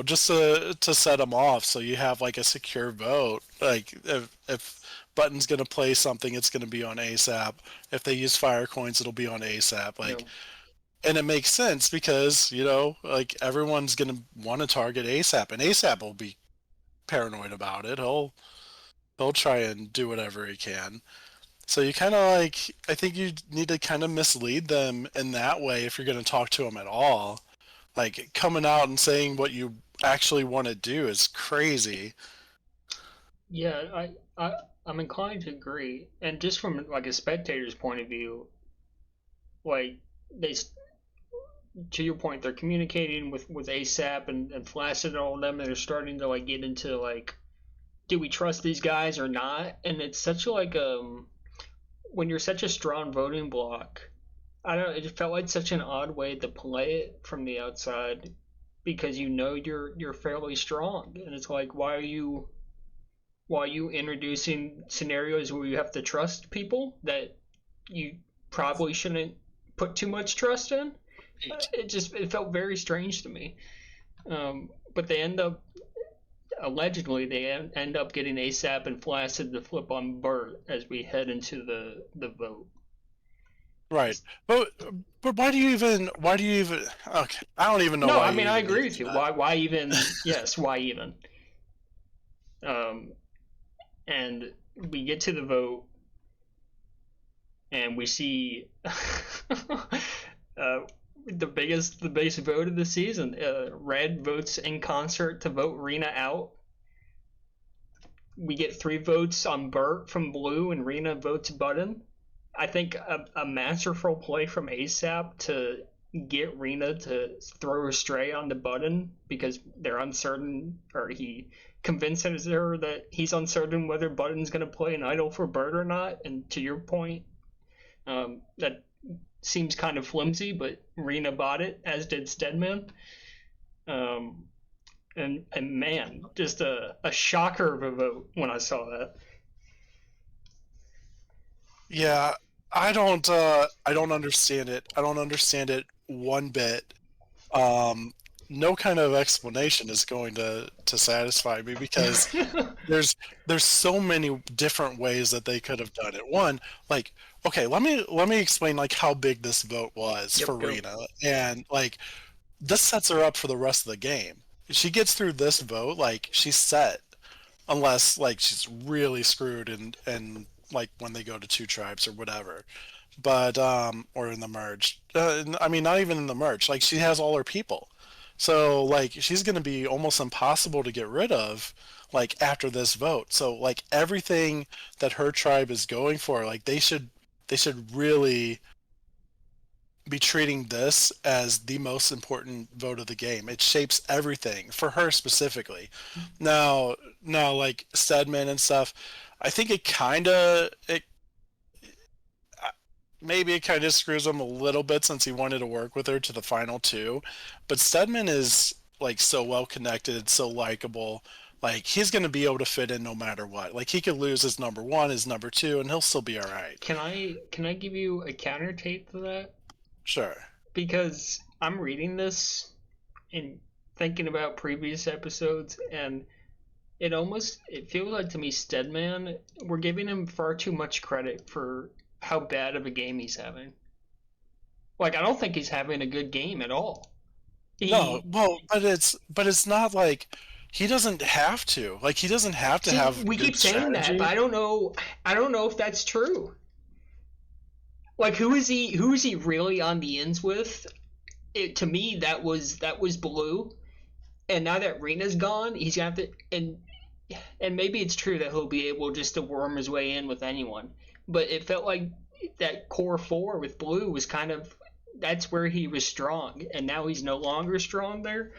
just to set them off so you have like a secure vote. Like if Button's going to play something, it's going to be on ASAP. If they use fire coins, it'll be on ASAP. You Like, know, and it makes sense because like everyone's going to want to target ASAP, and ASAP will be paranoid about it. He'll try and do whatever he can. So you kind of like, I think you need to kind of mislead them in that way if you're going to talk to them at all. Like coming out and saying what you actually want to do is crazy. yeah, I'm inclined to agree. And just from like a spectator's point of view, like they, to your point, they're communicating with ASAP and Flaccid and all of them, and they're starting to like get into like, do we trust these guys or not? And it's such a like when you're such a strong voting block, I don't know, it felt like such an odd way to play it from the outside because you're fairly strong, and it's like why are you introducing scenarios where you have to trust people that you probably shouldn't put too much trust in? It felt very strange to me. But they end up. allegedly they end up getting ASAP and Flaccid to flip on Bert as we head into the vote. Right. But why do you even okay, I don't even know No, why I you mean I even need agree to with do you. that. Why even? Yes, why even? Um, and we get to the vote and we see the biggest vote of the season. Red votes in concert to vote Rena out. We get 3 votes on Burt from Blue, and Rena votes Button. I think a masterful play from ASAP to get Rena to throw her stray on the Button because they're uncertain, or he convinces her that he's uncertain whether Button's going to play an idol for Burt or not. And to your point, that seems kind of flimsy, but Rena bought it, as did Stedman. Um, and man, just a shocker of a vote when I saw that. Yeah, I don't understand it. I don't understand it one bit. Um no kind of explanation is going to satisfy me because there's there's so many different ways that they could have done it. One, like, okay, let me explain like how big this vote was for Yep, go. Rena, and like this sets her up for the rest of the game. If she gets through this vote, like she's set, unless like she's really screwed and like when they go to two tribes or whatever. But or in the merge. I mean, not even in the merge. Like she has all her people, so like she's gonna be almost impossible to get rid of. Like after this vote, so like everything that her tribe is going for, like they should really be treating this as the most important vote of the game. It shapes everything for her specifically. Now, like Stedman and stuff, I think it maybe it kind of screws him a little bit since he wanted to work with her to the final two. But Stedman is like so well connected, so likable. Like he's gonna be able to fit in no matter what. Like he could lose his number one, his number two, and he'll still be all right. Can I give you a counter tape to that? Sure. Because I'm reading this and thinking about previous episodes, and it feels like to me Stedman, we're giving him far too much credit for how bad of a game he's having. Like, I don't think he's having a good game at all. No, He well, but it's not like he doesn't have to. Like he doesn't have to See, have we keep good saying that, but strategy. I don't know. I don't know if that's true. Like, who is he? Who is he really on the ends with? To me, that was Blue, and now that Rena's gone, he's gonna have to. And maybe it's true that he'll be able just to worm his way in with anyone. But it felt like that core four with Blue was kind of that's where he was strong, and now he's no longer strong there.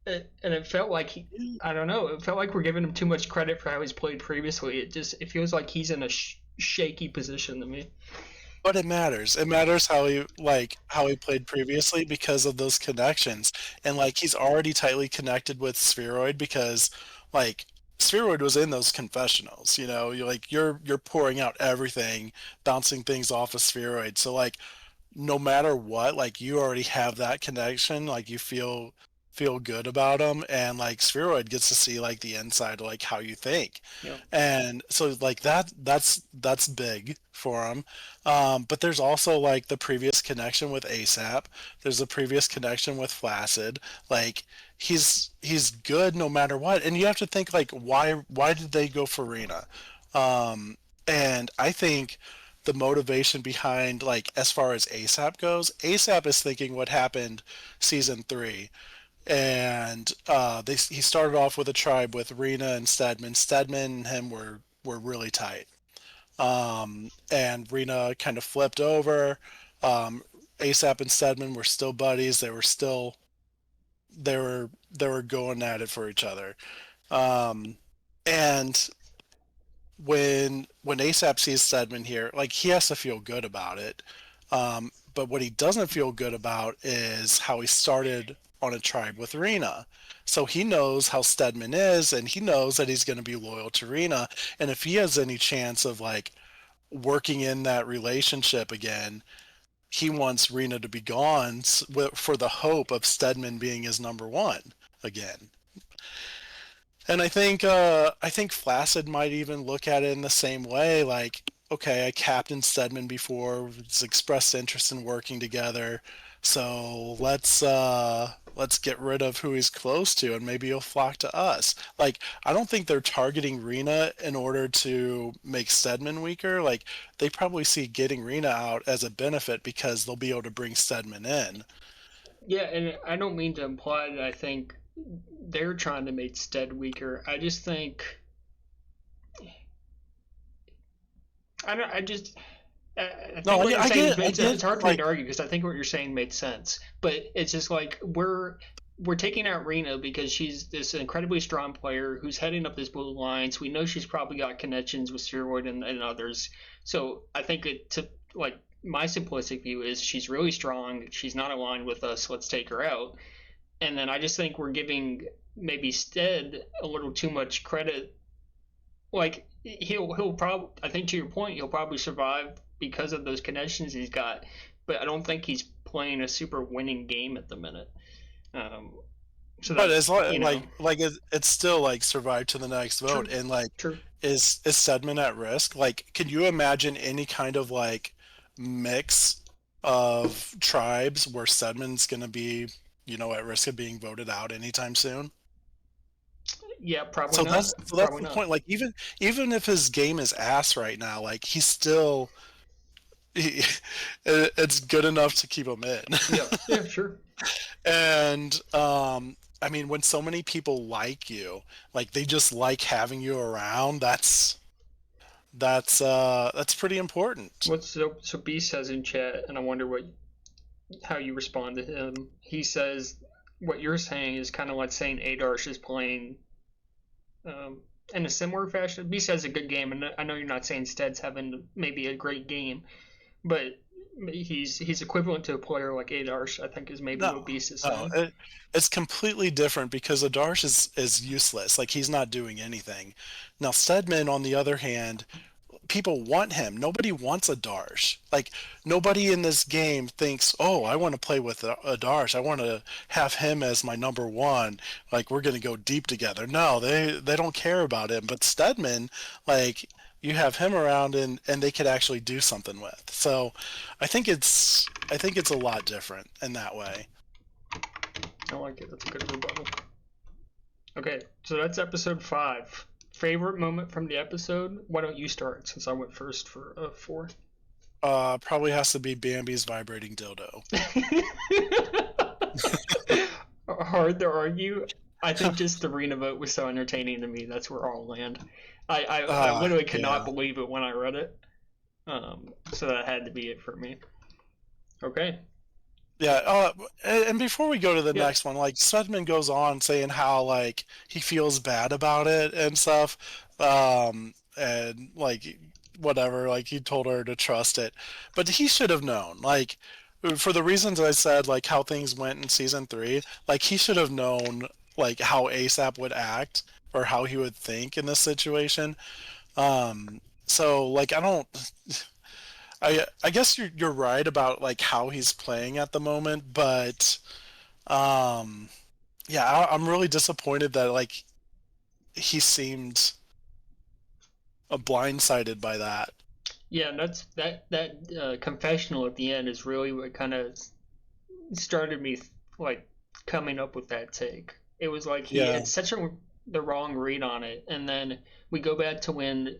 And it felt like I don't know. It felt like we're giving him too much credit for how he's played previously. It feels like he's in a shaky position to me. But it matters. It matters how he played previously because of those connections. And like he's already tightly connected with Spheroid because like Spheroid was in those confessionals, you're pouring out everything, bouncing things off of Spheroid. So like no matter what, like you already have that connection, like you feel good about them, and like Spheroid gets to see like the inside of like how you think, You know, and so like that's big for him. But there's also like the previous connection with ASAP. There's a previous connection with Flaccid. Like he's good no matter what, and you have to think like why did they go for Rena? And I think the motivation behind like as far as ASAP goes, ASAP is thinking what happened season three, and he started off with a tribe with Rena and Stedman. Stedman and him were really tight, and Rena kind of flipped over. ASAP and Stedman were still buddies. They were going at it for each other. Um, and when ASAP sees Stedman here, like he has to feel good about it. But what he doesn't feel good about is how he started on a tribe with Rena. So he knows how Stedman is, and he knows that he's going to be loyal to Rena. And if he has any chance of like working in that relationship again, he wants Rena to be gone for the hope of Stedman being his number one again. And I think Flaccid might even look at it in the same way. Like, okay, I captained Stedman before, was expressed interest in working together, so let's get rid of who he's close to, and maybe he'll flock to us. Like, I don't think they're targeting Rena in order to make Stedman weaker. Like, they probably see getting Rena out as a benefit because they'll be able to bring Stedman in. Yeah, and I don't mean to imply that I think they're trying to make Stead weaker. I just think I don't. I just I No, think what you're saying I it's get hard for me like to argue because I think what you're saying made sense. But it's just like we're taking out Rena because she's this incredibly strong player who's heading up this blue alliance. We know she's probably got connections with Steroid and others. So I think it to like my simplistic view is she's really strong. She's not aligned with us. Let's take her out. And then I just think we're giving maybe Stead a little too much credit. Like he'll probably I think to your point he'll probably survive because of those connections he's got, but I don't think he's playing a super winning game at the minute. Um, so but that's it's like you know it's still like survive to the next vote, true, and like true. is Stedman at risk? Like, can you imagine any kind of like mix of tribes where Stedman's gonna be, at risk of being voted out anytime soon? Yeah, probably So not. that's Probably the not. point. Like, even if his game is ass right now, like he's still he, it's good enough to keep him in. Yeah, yeah, sure. And I mean, when so many people like you, like they just like having you around, that's pretty important. What's so B says in chat, and I wonder what how you respond to him. He says what you're saying is kind of like saying Adarsh is playing um, in a similar fashion. B says a good game, and I know you're not saying Stead's having maybe a great game, but he's equivalent to a player like Adarsh. I think is maybe No, what Beast is no, saying. it's completely different because Adarsh is useless. Like he's not doing anything. Now Stedman, on the other hand, people want him. Nobody wants a Darsh. Like nobody in this game thinks, "Oh, I want to play with a Darsh. I want to have him as my number one. Like we're going to go deep together." No, they don't care about him. But Stedman, like you have him around and they could actually do something with. So, I think it's a lot different in that way. I like it. That's a good rebuttal. Okay, so that's episode 5. Favorite moment from the episode? Why don't you start since I went first for 4? Probably has to be Bambi's vibrating dildo. Hard to argue. I think just the arena vote was so entertaining to me. That's where I'll land. I literally could not Yeah. believe it when I read it. So that had to be it for me. Okay. Yeah, and before we go to the Yeah. next one, like Svedman goes on saying how like he feels bad about it and stuff, and like whatever, like he told her to trust it, but he should have known, like for the reasons I said, like how things went in season 3, like he should have known like how ASAP would act or how he would think in this situation. So like I guess you're right about like how he's playing at the moment, but um, yeah, I'm really disappointed that like he seemed blindsided by that. Yeah, and that's that confessional at the end is really what kind of started me like coming up with that take. It was like he Yeah, had such the wrong read on it, and then we go back to when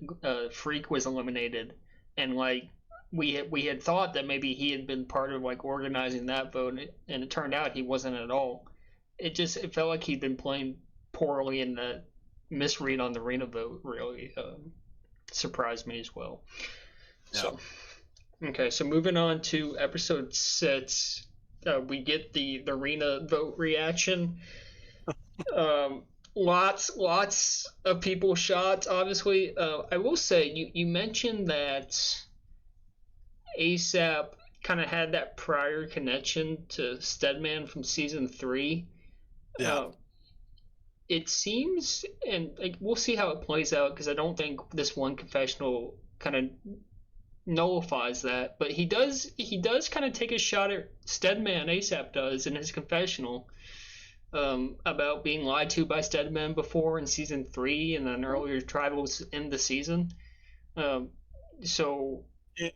Freak was eliminated, and like we had thought that maybe he had been part of like organizing that vote, and it turned out he wasn't at all. It felt like he'd been playing poorly, and the misread on the arena vote really surprised me as well. yeah. So okay, so moving on to episode 6, we get the arena vote reaction. Um, lots of people shot. Obviously, I will say you mentioned that ASAP kind of had that prior connection to Stedman from season 3. Yeah. Uh, it seems, and like, we'll see how it plays out because I don't think this one confessional kind of nullifies that, but he does kind of take a shot at Stedman. ASAP does in his confessional. about being lied to by Stedman before in season 3, and then earlier Tribals in the season. Um, so Yeah,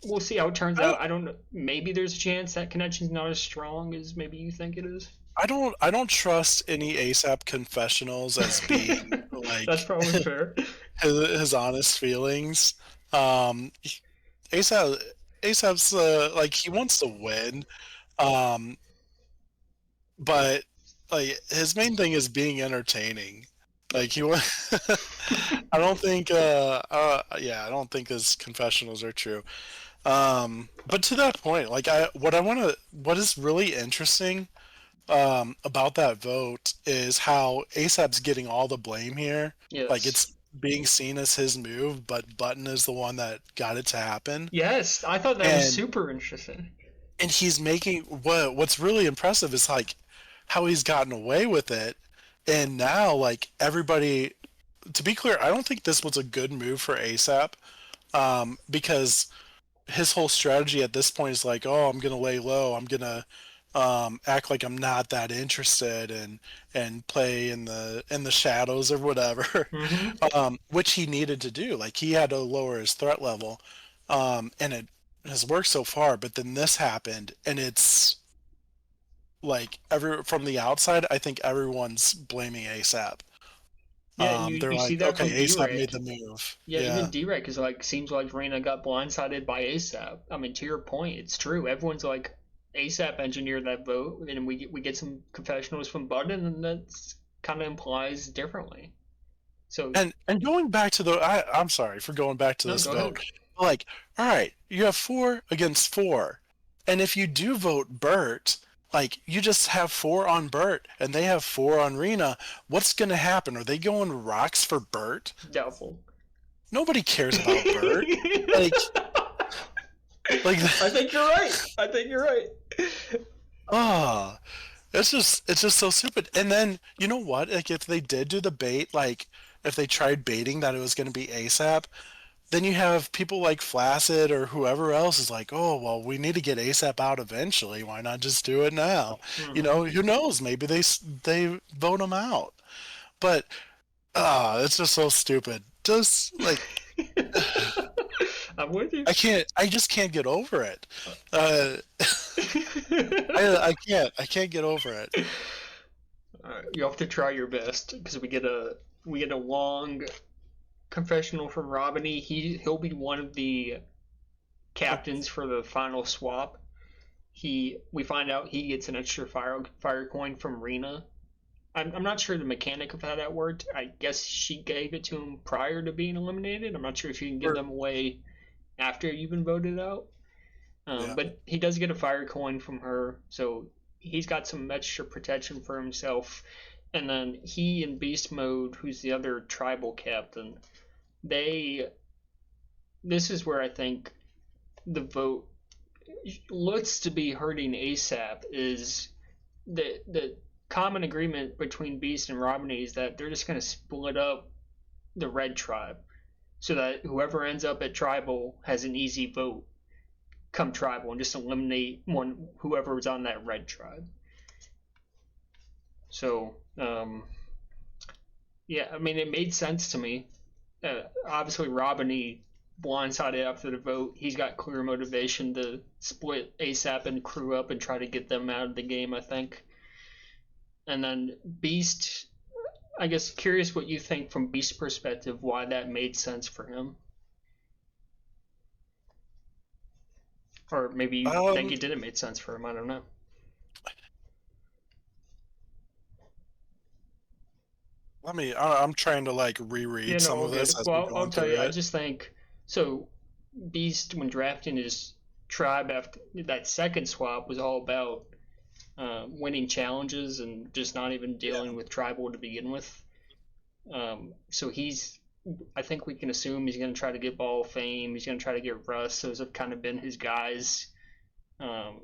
we'll see how it turns I out. I don't know. Maybe there's a chance that connection's not as strong as maybe you think it is. I don't trust any ASAP confessionals as being That's like probably fair. his honest feelings. Um, ASAP ASAP's like he wants to win, um, but like his main thing is being entertaining. Like he wa- I don't think yeah, I don't think his confessionals are true. But to that point, like what is really interesting about that vote is how ASAP's getting all the blame here. Like Yes. it's being seen as his move, but Button is the one that got it to happen. Yes, I thought that was And super interesting. he's making what's really impressive is like how he's gotten away with it. And now like everybody, to be clear, I don't think this was a good move for ASAP, because his whole strategy at this point is like, oh, I'm gonna lay low. I'm gonna act like I'm not that interested and play in the shadows or whatever, Mm-hmm. which he needed to do. Like he had to lower his threat level, and it has worked so far. But then this happened, and it's like every from the outside, I think everyone's blaming ASAP. Yeah, and They're you see like, that from okay, ASAP D-Reg. made the move. Yeah, even Yeah. D-Reg is like seems like Reina got blindsided by ASAP. I mean, to your point, it's true. Everyone's like ASAP engineered that vote, and we get some confessionals from Budden, and that's kind of implies differently. So And going back to I'm sorry for going back to no, this go vote. ahead. Like, all right, you have 4 against 4. And if you do vote Bert, like you just have 4 on Bert and they have 4 on Rena, what's gonna happen? Are they going rocks for Bert? Doubtful. Nobody cares about Bert. I Like like think you're right. I think you're right. ah, it's just so stupid. And then you know what? Like if they did do the bait, like if they tried baiting that it was gonna be ASAP, then you have people like Flaccid or whoever else is like, oh, well, we need to get ASAP out eventually. Why not just do it now? You Mm-hmm. know, who knows? Maybe they vote him out. But it's just so stupid. Just like I'm with you. I just can't get over it. Uh, Uh, I can't get over it. you have to try your best because we get a long confessional from Robiny. He'll be one of the captains for the final swap. We find out he gets an extra fire coin from Rena. I'm not sure the mechanic of how that worked. I guess she gave it to him prior to being eliminated. I'm not sure if you can give Or, them away after you've been voted out. yeah. But he does get a fire coin from her, so he's got some extra protection for himself. And then he and Beast Mode, who's the other tribal captain, they. This is where I think the vote looks to be hurting ASAP. Is the common agreement between Beast and Robin is that they're just going to split up the red tribe so that whoever ends up at tribal has an easy vote come tribal and just eliminate whoever's on that red tribe. So yeah, I mean it made sense to me. Obviously, Robin blindsided after the vote. He's got clear motivation to split ASAP and crew up and try to get them out of the game, I think. And then Beast, I guess curious what you think from Beast's perspective, why that made sense for him. Or maybe you think Um, it didn't make sense for him, I don't know. I'm trying to like Yeah, reread no, some all of this good. as we're Well, I'll going tell you, through I it. just think so. Beast, when drafting his tribe after that second swap, was all about winning challenges and just not even Yeah. dealing with tribal to begin with. So I think we can assume he's going to try to get Ball of Fame. He's going to try to get Russ. Those have kind of been his guys. Um,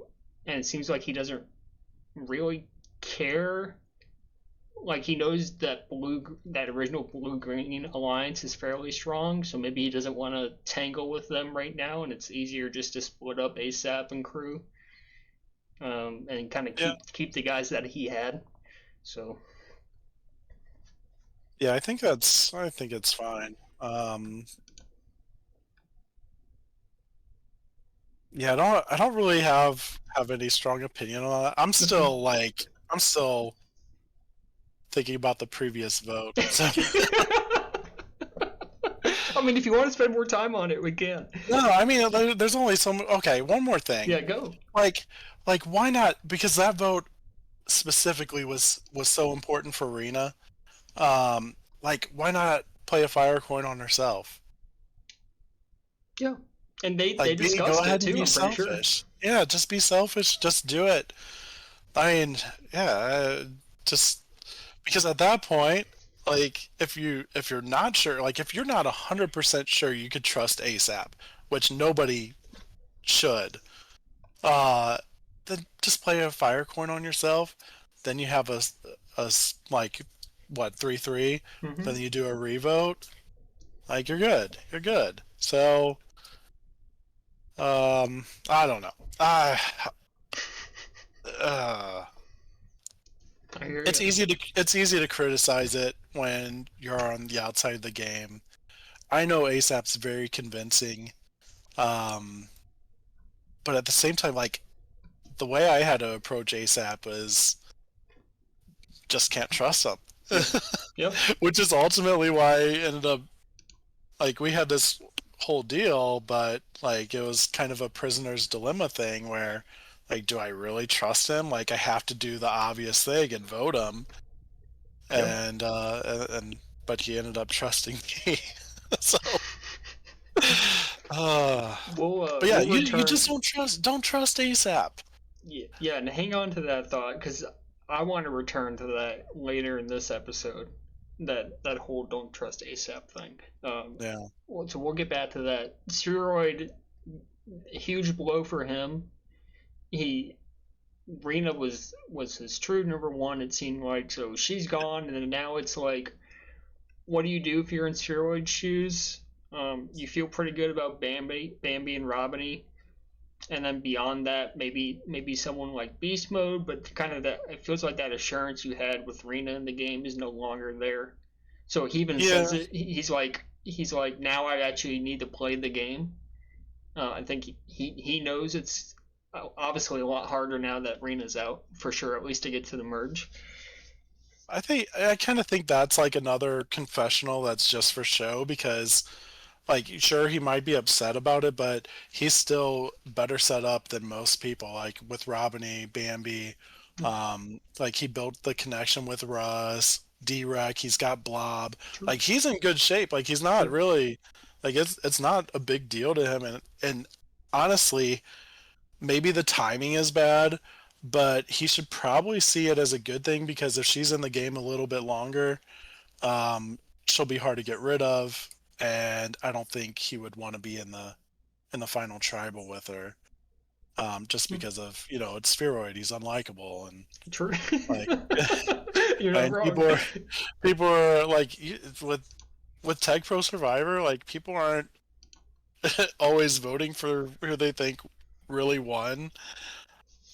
and it seems like he doesn't really care. Like he knows that original blue green alliance is fairly strong, so maybe he doesn't want to tangle with them right now, and it's easier just to split up ASAP and crew, and kind of Yeah. keep the guys that he had. So Yeah, I think it's fine. Yeah, I don't really have any strong opinion on that. okay. I'm still thinking about the previous vote. So I mean, if you want to spend more time on it, we can. no, I mean there's only some. Okay, one more thing. Yeah, go. Like why not? Because that vote specifically was so important for Rena. Why not play a fire coin on herself? Yeah, and they Like, go discussed it ahead and too. be I'm pretty sure. selfish. Yeah, just be selfish. Just do it. I mean, yeah, just because at that point, like, if you're not sure, like, if you're not 100% sure you could trust ASAP, which nobody should, uh, then just play a fire coin on yourself. Then you have like, what, 3-3. Hmm. Then you do a revote. Like, you're good. You're good. So, I don't know. Uh, I hear you. it's easy to criticize it when you're on the outside of the game. I know ASAP's very convincing, um, but at the same time, like the way I had to approach ASAP was just can't trust him, Yep. Yep. which is ultimately why I ended up like we had this whole deal, but like it was kind of a prisoner's dilemma thing where like do I really trust him? Like I have to do the obvious thing and vote him, Yep. and but he ended up trusting me. So, but yeah, We'll you just return. don't trust ASAP. Yeah, yeah, and hang on to that thought because I want to return to that later in this episode. That whole don't trust ASAP thing. Yeah, So we'll get back to that. Steroid, huge blow for him. He Rena was his true number one. It seemed like so she's gone, and then now it's like, what do you do if you're in steroid shoes? You feel pretty good about Bambi and Robiny, and then beyond that, maybe someone like Beast Mode, but kind of that it feels like that assurance you had with Rena in the game is no longer there. So he even says yeah. it. He's like now I actually need to play the game. I think he knows it's obviously a lot harder now that Rena's out for sure, at least to get to the merge. I kind of think that's like another confessional that's just for show because like sure he might be upset about it, but he's still better set up than most people. Like with Robiny, Bambi, like he built the connection with Russ, D-Rec, he's got Blob. True. Like he's in good shape. Like he's not Yep. really like it's not a big deal to him and honestly, maybe the timing is bad, but he should probably see it as a good thing because if she's in the game a little bit longer, um, she'll be hard to get rid of, and I don't think he would want to be in the final tribal with her, just because of it's spheroid. He's unlikable, and True. like, You're not and wrong. people are like with TagPro Survivor, like people aren't always voting for who they think really won.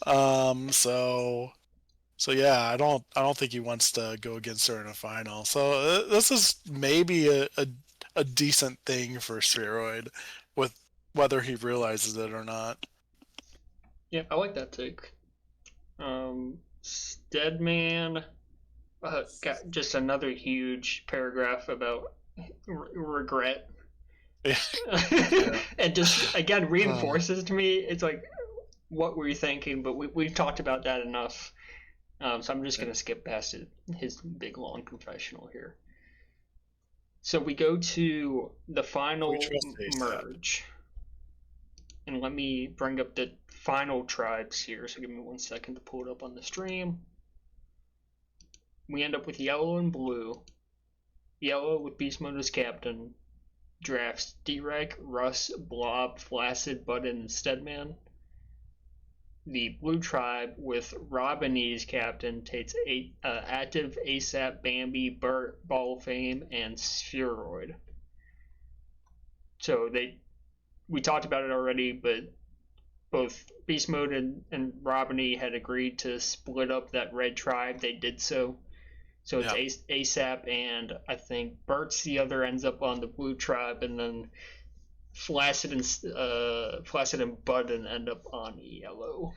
So yeah, I don't think he wants to go against her in a final. So this is maybe a decent thing for Spheroid, with whether he realizes it or not. Yeah, I like that take. Steadman got just another huge paragraph about regret, Yeah. Yeah. and just again Uh, reinforces to me. It's like, what were you thinking? But we've talked about that enough. So I'm just yeah. gonna skip past it, his big long confessional here. So we go to the We final trust ASAP. merge, and let me bring up the final tribes here. So give me 1 second to pull it up on the stream. We end up with yellow and blue. Yellow with Beast Mode as captain drafts Derek, Russ, Blob, Flaccid, Button, and Steadman. The blue tribe with Robin as captain takes active ASAP, Bambi, Burt, Ball of Fame, and Spheroid. So we talked about it already, but both Beast Mode and Robiny had agreed to split up that red tribe. They did so. So it's Yeah. ASAP, and I think Bert's the other ends up on the blue tribe, and then Flaccid and Budden end up on yellow.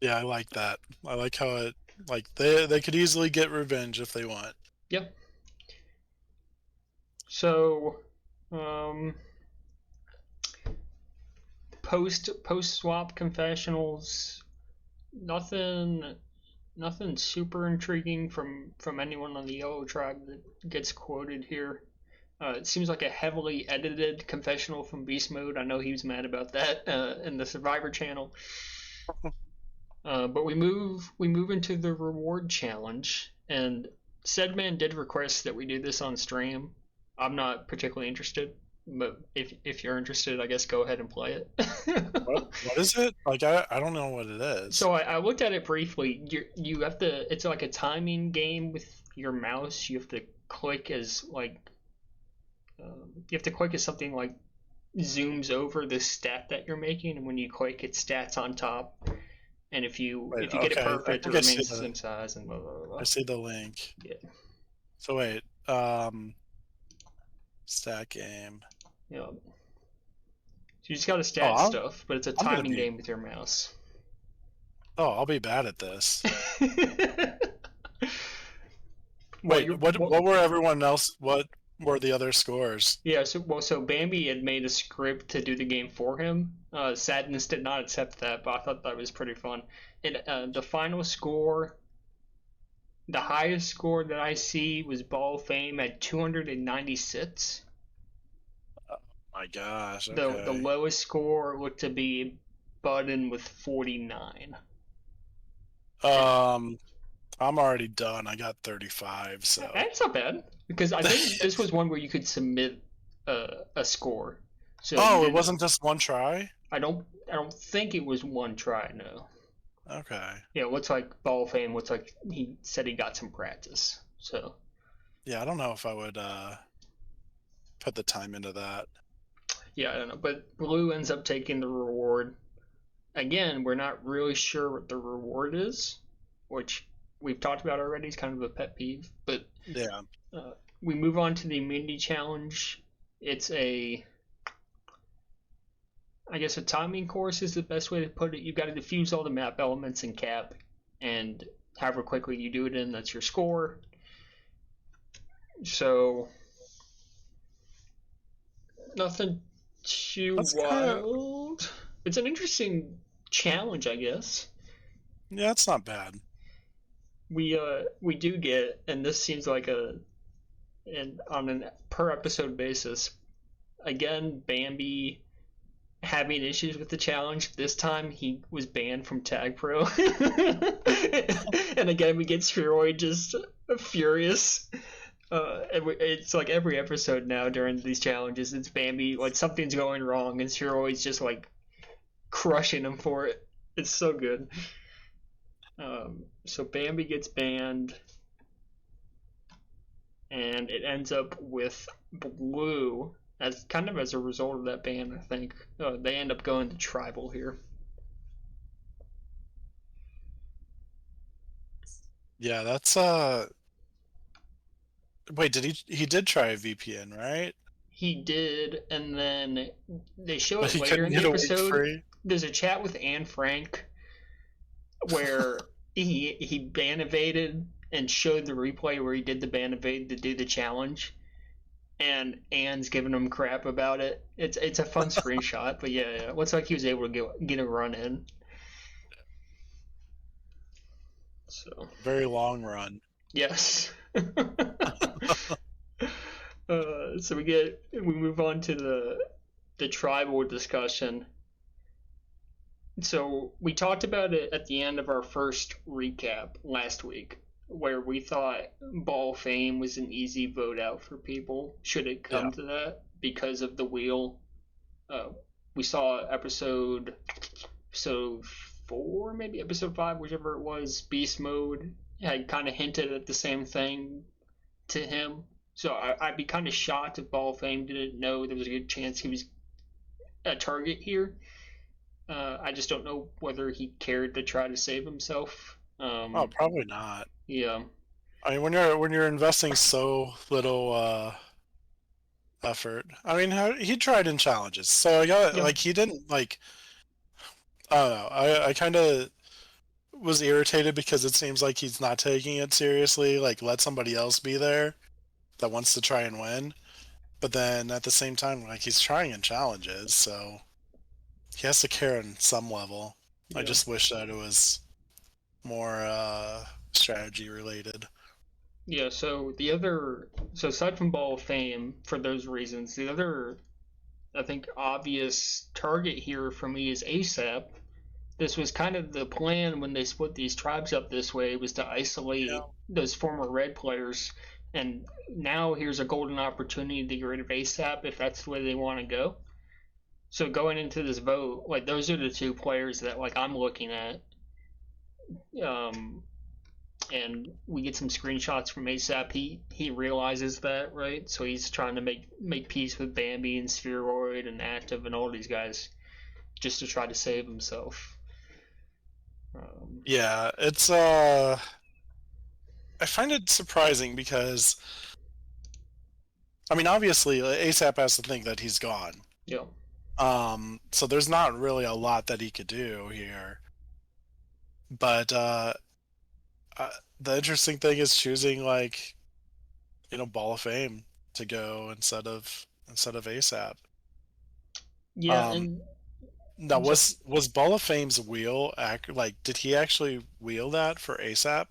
Yeah, I like that. I like how it like they could easily get revenge if they want. Yep. So, um, post swap confessionals, nothing super intriguing from anyone on the yellow tribe that gets quoted here. It seems like a heavily edited confessional from Beast Mode. I know he was mad about that in the Survivor channel. But we move into the reward challenge, and said man did request that we do this on stream. I'm not particularly interested, but if you're interested, I guess go ahead and play What is it? Like I don't know what it is. So I looked at it briefly. You have to. It's like a timing game with your mouse. You have to click as like. You have to click as something like zooms over the stat that you're making, and when you click, it stats on top. And if you get it Okay, I perfect, it think I see remains the same size, and blah blah blah. I see the link. Yeah. So wait, stat game. Yeah. So you just gotta Oh, stat stuff, but it's a I'm gonna timing be. game with your mouse. Oh, I'll be bad at this. Well, Wait, what were everyone else? What were the other scores? Yeah, so Bambi had made a script to do the game for him. Sadness did not accept that, but I thought that was pretty fun. And the final score, the highest score that I see was Ball of Fame at 296. My gosh. The Okay. lowest score looked to be Budden with 49. And I'm already done. I got 35. So. that's not bad because I think this was one where you could submit a score. So you Oh, it didn't. wasn't just one try. I don't think it was one try. No. Okay. Yeah, it looks like Ball of Fame looks like he said he got some practice. So Yeah, I don't know if I would put the time into that. yeah, I don't know. But Blue ends up taking the reward. Again, we're not really sure what the reward is, which we've talked about already. It's kind of a pet peeve. But Yeah. we move on to the immunity challenge. It's I guess a timing course is the best way to put it. You've got to defuse all the map elements in cap, and however quickly you do it in, that's your score. So nothing too That's kind of wild. It's an interesting challenge, I guess. yeah, it's not bad. We do get, and this seems like and on an per episode basis. Again, Bambi having issues with the challenge. This time he was banned from TagPro. And again, we get Spheroid just furious. It's like every episode now during these challenges, it's Bambi, like something's going wrong, and Spheroid's just like crushing him for it. It's so good. So Bambi gets banned, and it ends up with Blue as kind of as a result of that ban. I think they end up going to Tribal here. Yeah, that's wait, he did try a VPN, right? He did, and then they show But it he later couldn't in the get a week episode. free. There's a chat with Anne Frank where he ban evaded and showed the replay where he did the ban evade to do the challenge, and Anne's giving him crap about it. It's a fun screenshot, but yeah, it looks like he was able to get a run in. So Very long run. yes. So we move on to the tribal discussion. So we talked about it at the end of our first recap last week, where we thought Ball of Fame was an easy vote out for people, should it come Yeah. to that, because of the wheel. We saw episode 4, maybe episode 5, whichever it was, Beast Mode had kind of hinted at the same thing to him. So I'd be kind of shocked if Ball of Fame didn't know there was a good chance he was a target here. I just don't know whether he cared to try to save himself. Oh, probably not. Yeah, I mean, when you're investing so little effort, I mean, he tried in challenges, so I got yeah, like he didn't like. I don't know. I kind of was irritated because it seems like he's not taking it seriously. Like, let somebody else be there that wants to try and win. But then at the same time, like he's trying in challenges, so he has to care on some level. I yeah, just wish that it was more strategy related. yeah. So aside from Ball of Fame, for those reasons, the other, I think, obvious target here for me is ASAP. This was kind of the plan when they split these tribes up this way, was to Yeah. isolate those former red players. And now here's a golden opportunity to get rid of ASAP if that's the way they want to go. So going into this vote, like those are the two players that like I'm looking at. Um, and we get some screenshots from ASAP. He realizes that, right? So he's trying to make peace with Bambi and Spheroid and Active and all these guys just to try to save himself. Um, Yeah, it's I find it surprising because I mean obviously ASAP has to think that he's gone. yeah, So there's not really a lot that he could do here. But uh the interesting thing is choosing like, Ball of Fame to go instead of ASAP. yeah, Um and Now so was Ball of Fame's like did he actually wheel that for ASAP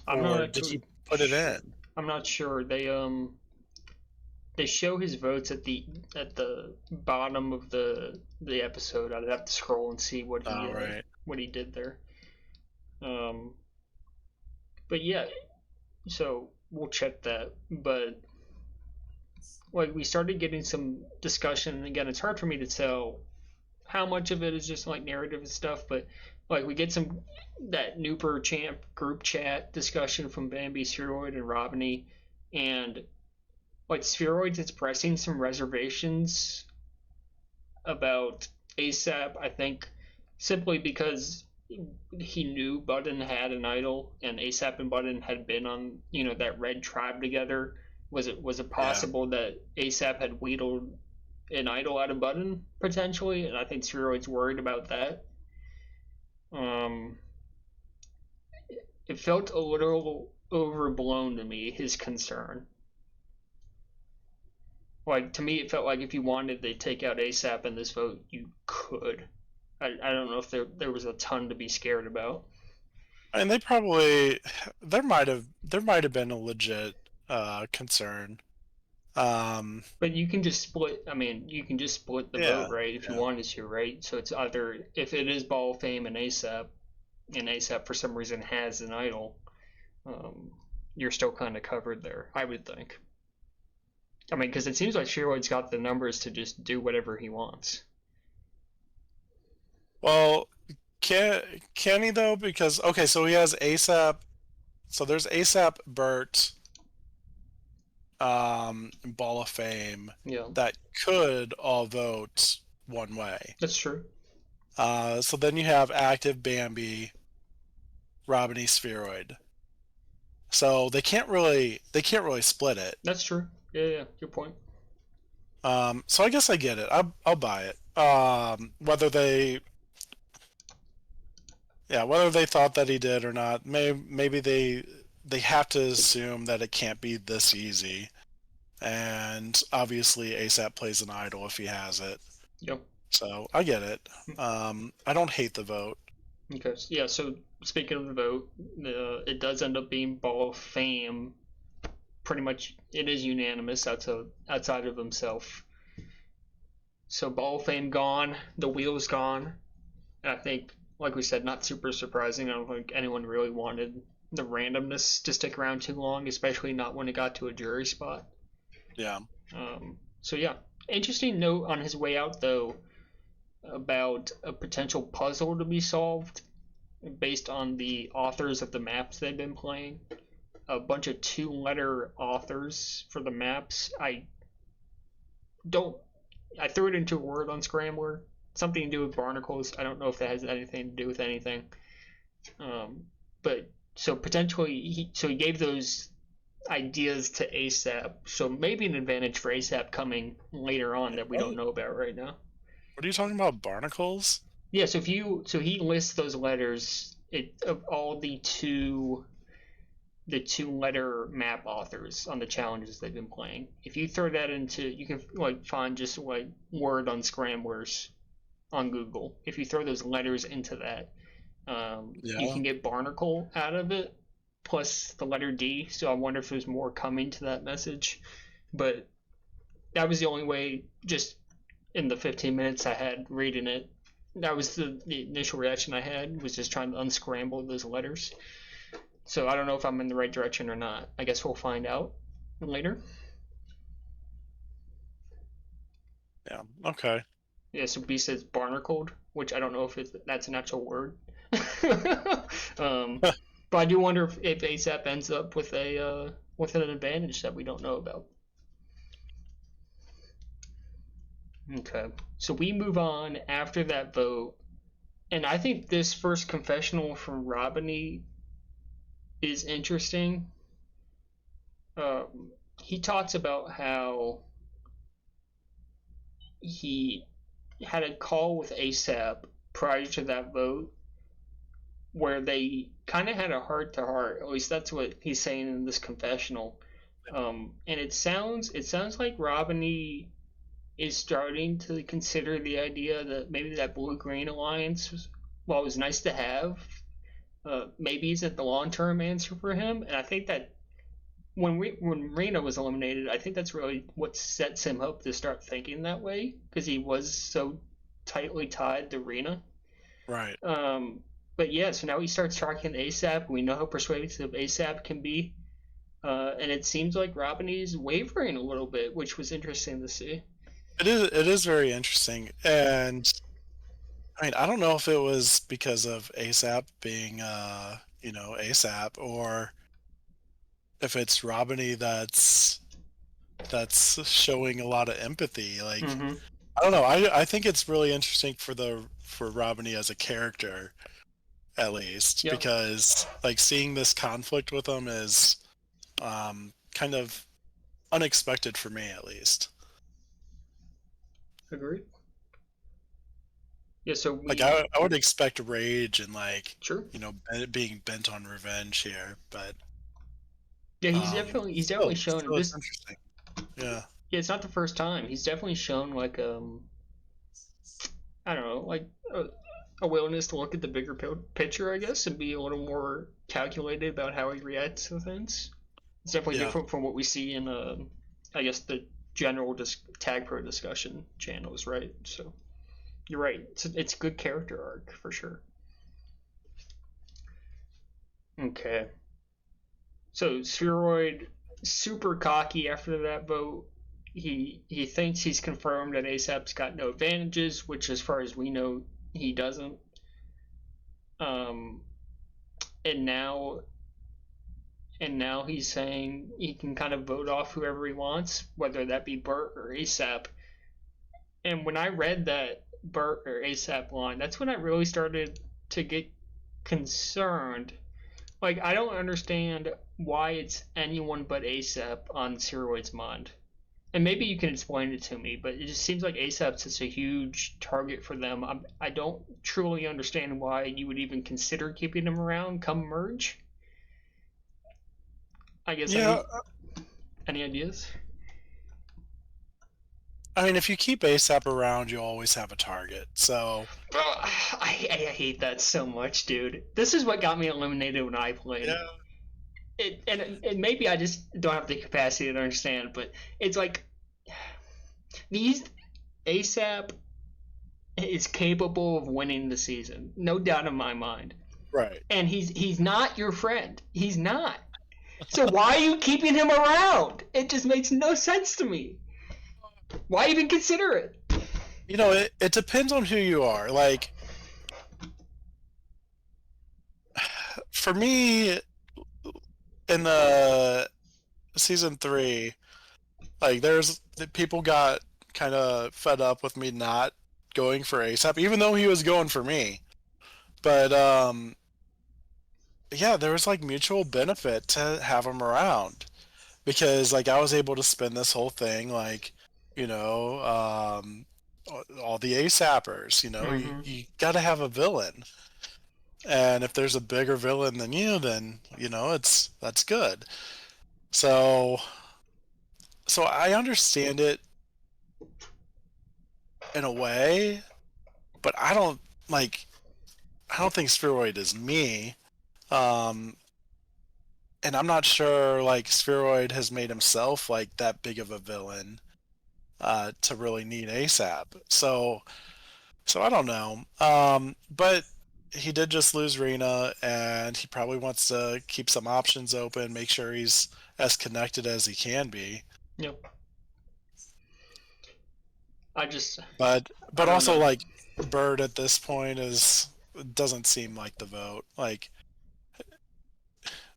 I'm not or did actually he put it sure. in? I'm not sure. They show his votes at the bottom of the episode. I'd have to scroll and see Oh, right. what he did there. Um, but yeah, so we'll check that. But like we started getting some discussion, and again, it's hard for me to tell how much of it is just like narrative and stuff, but like we get some that Nooper Champ group chat discussion from Bambi, Spheroid, and Robiny, and like Spheroid's expressing some reservations about ASAP. I think simply because he knew Button had an idol, and ASAP and Button had been on that red tribe together. Was it Yeah. possible that ASAP had wheedled an idol out of Button potentially? And I think Spheroid's worried about that. Um, it felt a little overblown to me, his concern. Like to me, it felt like if you wanted to take out ASAP in this vote, you could. I don't know if there was a ton to be scared about. And there might have been a legit concern. Um But you can just split. I mean, you can just split the vote, yeah, right? If you yeah. wanted to, right? So it's either if it is Ball of Fame and ASAP for some reason has an idol, um, you're still kind of covered there. I would think. I mean, because it seems like Sheroid's got the numbers to just do whatever he wants. Well, can he though? Because okay, so he has ASAP. So there's ASAP, Bert, Ball of Fame Yeah, that could all vote one way. that's true. So then you have active Bambi, Robin E. Spheroid. So they can't really split it. That's true. Yeah, yeah. Good point. So I guess I get it. I'll buy it. Whether they thought that he did or not, maybe they have to assume that it can't be this easy. And obviously ASAP plays an idol if he has it. Yep. So I get it. I don't hate the vote. Okay. Yeah. So speaking of the vote, it does end up being Ball of Fame. Pretty much, it is unanimous outside of himself. So Ball of Fame gone, the wheel's gone. And I think, like we said, not super surprising. I don't think anyone really wanted the randomness to stick around too long, especially not when it got to a jury spot. Yeah. So yeah, interesting note on his way out though about a potential puzzle to be solved based on the authors of the maps they've been playing. A bunch of two-letter authors for the maps. I don't I threw it into a word on Scrambler. Something to do with barnacles. I don't know if that has anything to do with anything. But so potentially, he gave those ideas to ASAP. So maybe an advantage for ASAP coming later on that we don't What? know about right now. What are you talking about? Barnacles? Yeah. So he lists those letters of all the two letter map authors on the challenges they've been playing. If you throw that into, you can like find just like word on scramblers on Google. If you throw those letters into that, you Yeah. can get barnacle out of it plus the letter D. So I wonder if there's more coming to that message. But that was the only way, just in the 15 minutes I had reading it. That was the initial reaction I had, was just trying to unscramble those letters. So I don't know if I'm in the right direction or not. I guess we'll find out later. Yeah. Okay. Yeah, so B says barnacled, which I don't know if that's an actual word. um, but I do wonder if ASAP ends up with an advantage that we don't know about. Okay, so we move on after that vote, and I think this first confessional from Robiny is interesting. He talks about how he had a call with ASAP prior to that vote where they kind of had a heart to heart. At least that's what he's saying in this confessional. And it sounds like Robiny is starting to consider the idea that maybe that blue green alliance, while it was nice to have, maybe isn't the long term answer for him. And I think that when Reno was eliminated, I think that's really what sets him up to start thinking that way because he was so tightly tied to Rena. Right. Um, but yeah, so now he starts talking to ASAP. We know how persuasive ASAP can be. And it seems like Robiney's wavering a little bit, which was interesting to see. It is very interesting. And I mean, I don't know if it was because of ASAP being ASAP, or if it's Robiny that's showing a lot of empathy. Like, Mm-hmm. I don't know. I think it's really interesting for Robiny as a character, at least, Yep. because like seeing this conflict with him is kind of unexpected for me, at least. Agreed. Yeah. So Like we I would expect rage and like sure. being bent on revenge here, but Yeah, he's definitely shown still it's this. interesting. Yeah. Yeah, it's not the first time. He's definitely shown like I don't know, like a willingness to look at the bigger picture, I guess, and be a little more calculated about how he reacts to things. It's definitely Yeah. different from what we see in, I guess, the general TagPro discussion channels, right? So you're right. It's a good character arc for sure. Okay, so Spheroid, super cocky after that vote. He thinks he's confirmed that ASAP's got no advantages, which, as far as we know, he doesn't. Um, and now he's saying he can kind of vote off whoever he wants, whether that be Bert or ASAP. And when I read that Bert or ASAP line, that's when I really started to get concerned. Like, I don't understand why it's anyone but ASAP on Ceroid's mind. And maybe you can explain it to me, but it just seems like ASAP's such a huge target for them. I don't truly understand why you would even consider keeping him around come merge. I guess Yeah. any ideas? I mean, if you keep ASAP around, you always have a target. So I hate that so much, dude. This is what got me eliminated when I played. yeah, And maybe I just don't have the capacity to understand, but it's like these ASAP is capable of winning the season, no doubt in my mind. right. And he's not your friend. He's not. So why are you keeping him around? It just makes no sense to me. Why even consider it? It depends on who you are. Like for me, in the season 3, like there's the people got kind of fed up with me not going for ASAP, even though he was going for me. But yeah, there was like mutual benefit to have him around because like I was able to spin this whole thing like, you know, all the ASAPers, Mm-hmm. you got to have a villain. And if there's a bigger villain than you, then, that's good. So, so I understand it in a way, but like, I don't think Spheroid is me. Um, and I'm not sure like Spheroid has made himself like that big of a villain to really need ASAP. So I don't know. But he did just lose Rena, and he probably wants to keep some options open, make sure he's as connected as he can be. Yep. I just, I But don't also know. like Bird at this point is doesn't seem like the vote. Like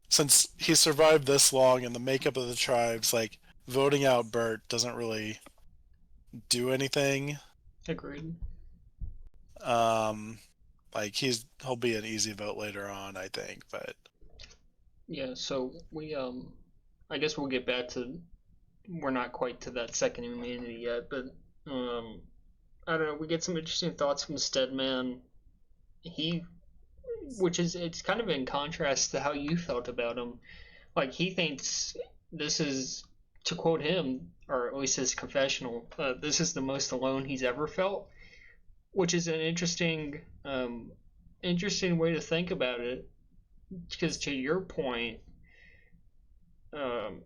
since he survived this long and the makeup of the tribes, like voting out Bert doesn't really do anything. Agreed. Um, like he'll be an easy vote later on, I think. But Yeah. So I guess we'll get back to. We're not quite to that second immunity yet, but um, I don't know. We get some interesting thoughts from Steadman. He, which is it's kind of in contrast to how you felt about him. Like he thinks this is, to quote him, or at least his confessional, this is the most alone he's ever felt, which is an interesting way to think about it. Because to your point,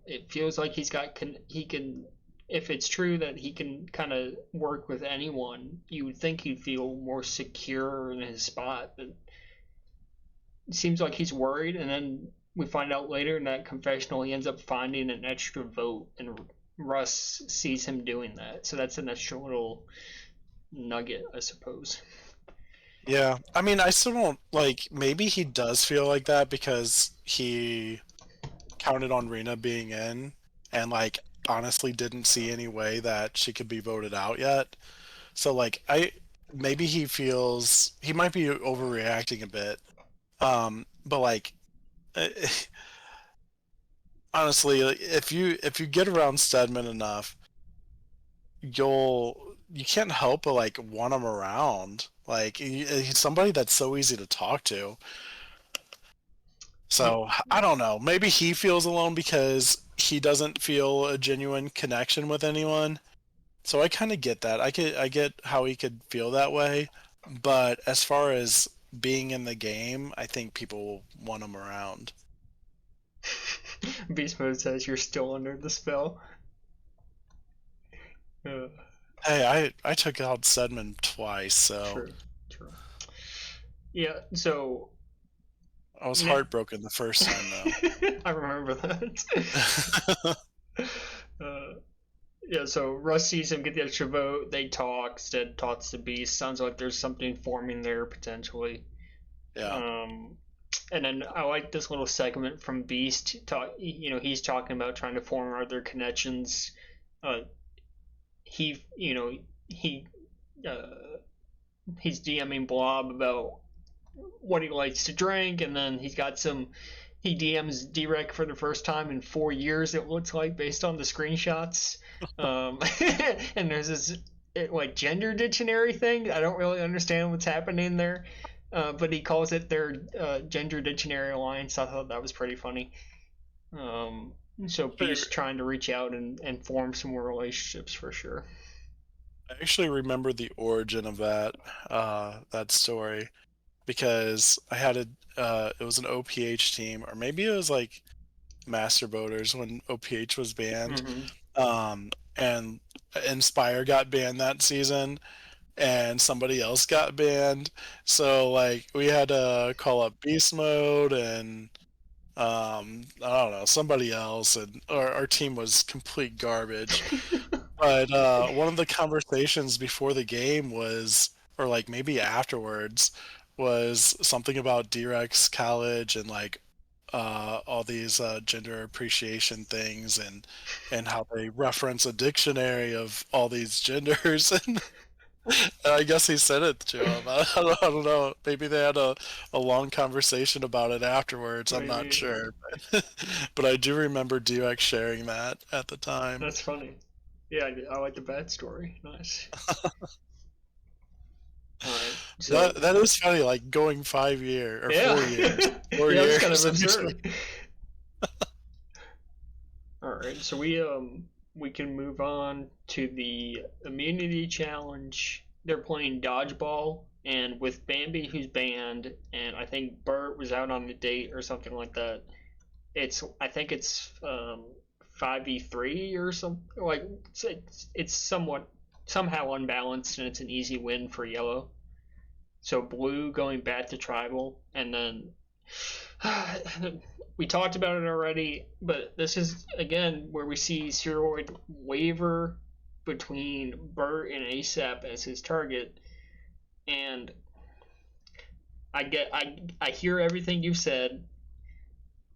it feels like he can. If it's true that he can kind of work with anyone, you would think he'd feel more secure in his spot. But it seems like he's worried, and then we find out later in that confessional he ends up finding an extra vote, and Russ sees him doing that. So that's an extra little nugget, I suppose. yeah, I mean, I still don't like. Maybe he does feel like that because he counted on Rena being in, and like honestly didn't see any way that she could be voted out yet. So like, I maybe he might be overreacting a bit. But like, honestly, like, if you get around Stedman enough, you can't help but like want him around. Like he's somebody that's so easy to talk to. Yeah, So I don't know. Maybe he feels alone because he doesn't feel a genuine connection with anyone. So I kind of get that. I get how he could feel that way. But as far as being in the game, I think people want him around. Beast Mode says you're still under the spell. Uh, Hey, I took out Sedman twice, so true, true. Yeah, so I was heartbroken the first time though. I remember that. uh, yeah, so Russ sees him get the extra vote. They talk. Stead talks to Beast. Sounds like there's something forming there potentially. Yeah. Um, and then I like this little segment from Beast. He's talking about trying to form other connections. Uh, he, uh, he's DMing Blob about what he likes to drink, and then he's got some. He DMs Derek for the first time in 4 years. It looks like based on the screenshots, um, and there's this like gender dictionary thing. I don't really understand what's happening there, but he calls it their gender dictionary alliance. I thought that was pretty funny. Um, so Beast trying to reach out and form some more relationships for sure. I actually remember the origin of that story because I had it was an OPH team, or maybe it was like Master Boaters when OPH was banned. Mm-hmm. And Inspire got banned that season, and somebody else got banned. So like we had to call up Beast Mode and I don't know, somebody else, and our team was complete garbage. But one of the conversations before the game was, or like maybe afterwards, was something about Drex College and like all these gender appreciation things, and how they reference a dictionary of all these genders. And I guess he said it to him. I don't know. Maybe they had a long conversation about it afterwards. I'm not Maybe. sure. But I do remember Dueck sharing that at the time. That's funny. Yeah, I like the bad story. Nice. All right. That So that is funny, like going 5 year or yeah, 4 years. Four yeah, it's kind of years in between. absurd. All right. So we can move on to the immunity challenge. They're playing dodgeball, and with Bambi who's banned, and I think Bert was out on the date or something like that. I think it's 5v3 or something like it's somewhat somehow unbalanced, and it's an easy win for yellow. So blue going back to tribal, and then we talked about it already, but this is again where we see Spheroid waver between Bert and ASAP as his target, and I hear everything you've said,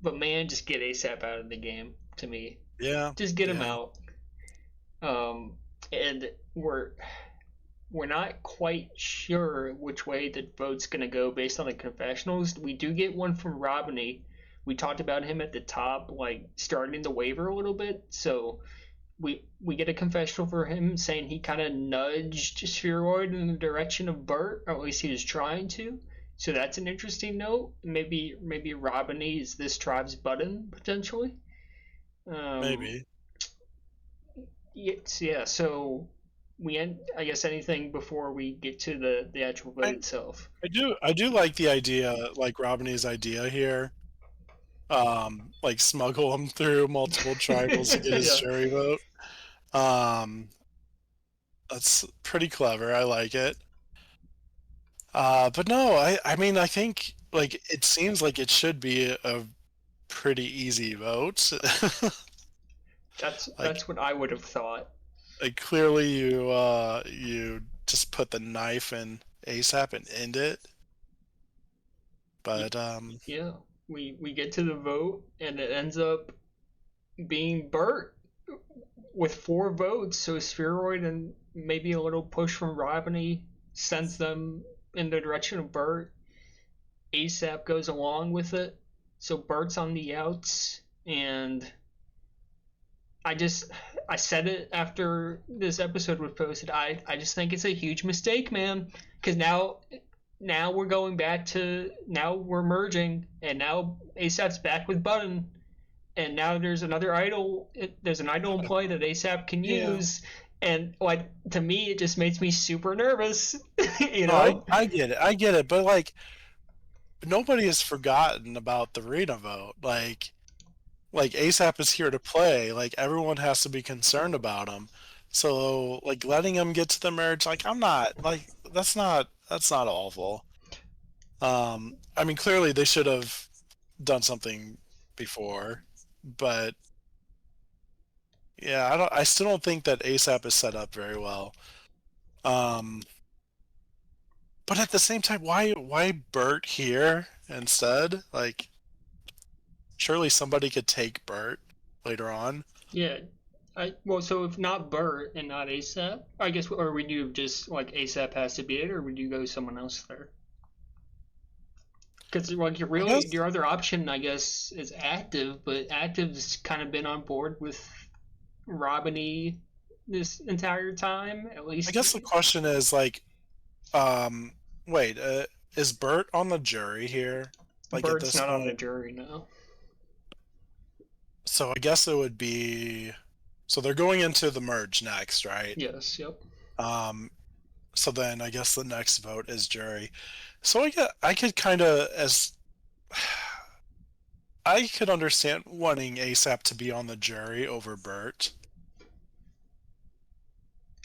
but man, just get ASAP out of the game to me. Yeah, Just get him yeah, out. Um, and we're not quite sure which way the vote's going to go based on the confessionals. We do get one from Robiny. We talked about him at the top, like starting the waiver a little bit. So we get a confessional for him saying he kind of nudged Spheroid in the direction of Bert, or at least he was trying to. So that's an interesting note. Maybe Robiny is this tribe's button potentially. Um, maybe. yeah. So we end. I guess anything before we get to the actual vote I itself. I do like the idea, like Robin's idea here. Like smuggle him through multiple tribals to get his Yeah. jury vote. Um, that's pretty clever. I like it. But no, I mean, I think like it seems like it should be a pretty easy vote. Like That's what I would have thought. clearly you just put the knife in ASAP and end it. But Yeah. We get to the vote and it ends up being Bert with 4 votes. So Spheroid and maybe a little push from Robiny sends them in the direction of Bert. ASAP goes along with it. So Bert's on the outs, and I just I said it after this episode was posted. I just think it's a huge mistake, man. Because now we're going back to now we're merging, and now ASAP's back with Button, and now there's another idol. There's an idol in play that ASAP can yeah, use, and like to me, it just makes me super nervous. you no, know? I get it, I get it. But like nobody has forgotten about the arena vote. Like ASAP is here to play. Like everyone has to be concerned about him. So like letting him get to the merge, like I'm not like that's not awful. I mean clearly they should have done something before, but yeah, I still don't think that ASAP is set up very well. Um, but at the same time, why Bert here instead? Like surely somebody could take Bert later on. Yeah. Well, so if not Bert and not ASAP, I guess, or would you just like ASAP has to be it, or would you go someone else there? Because like I guess your other option, I guess, is active, but active's kind of been on board with Robiny this entire time, at I least. guess the question is like, um, wait, is Bert on the jury here? Like at Bert's this not on the point? jury now. So I guess it would be. So they're going into the merge next, right? Yes, yep. Um, so then I guess the next vote is jury. So I could kind of as I could understand wanting ASAP to be on the jury over Bert.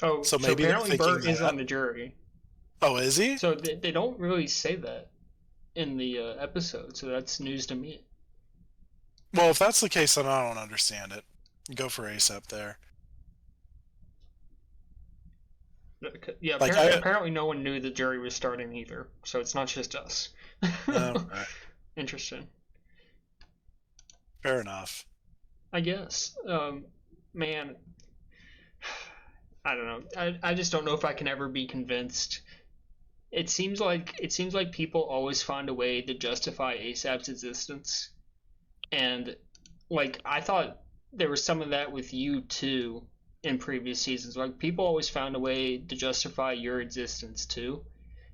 Oh, So so maybe they're apparently thinking Bert is that. on the jury. Oh, is he? So they don't really say that in the episode, so that's news to me. Well, if that's the case, then I don't understand it. Go for ASAP there. Yeah, Like apparently no one knew the jury was starting either, so it's not just us. okay. Interesting. Fair enough. I guess. Man, I don't know. I just don't know if I can ever be convinced. It seems like people always find a way to justify ASAP's existence, and like I thought there was some of that with you too in previous seasons. Like people always found a way to justify your existence too.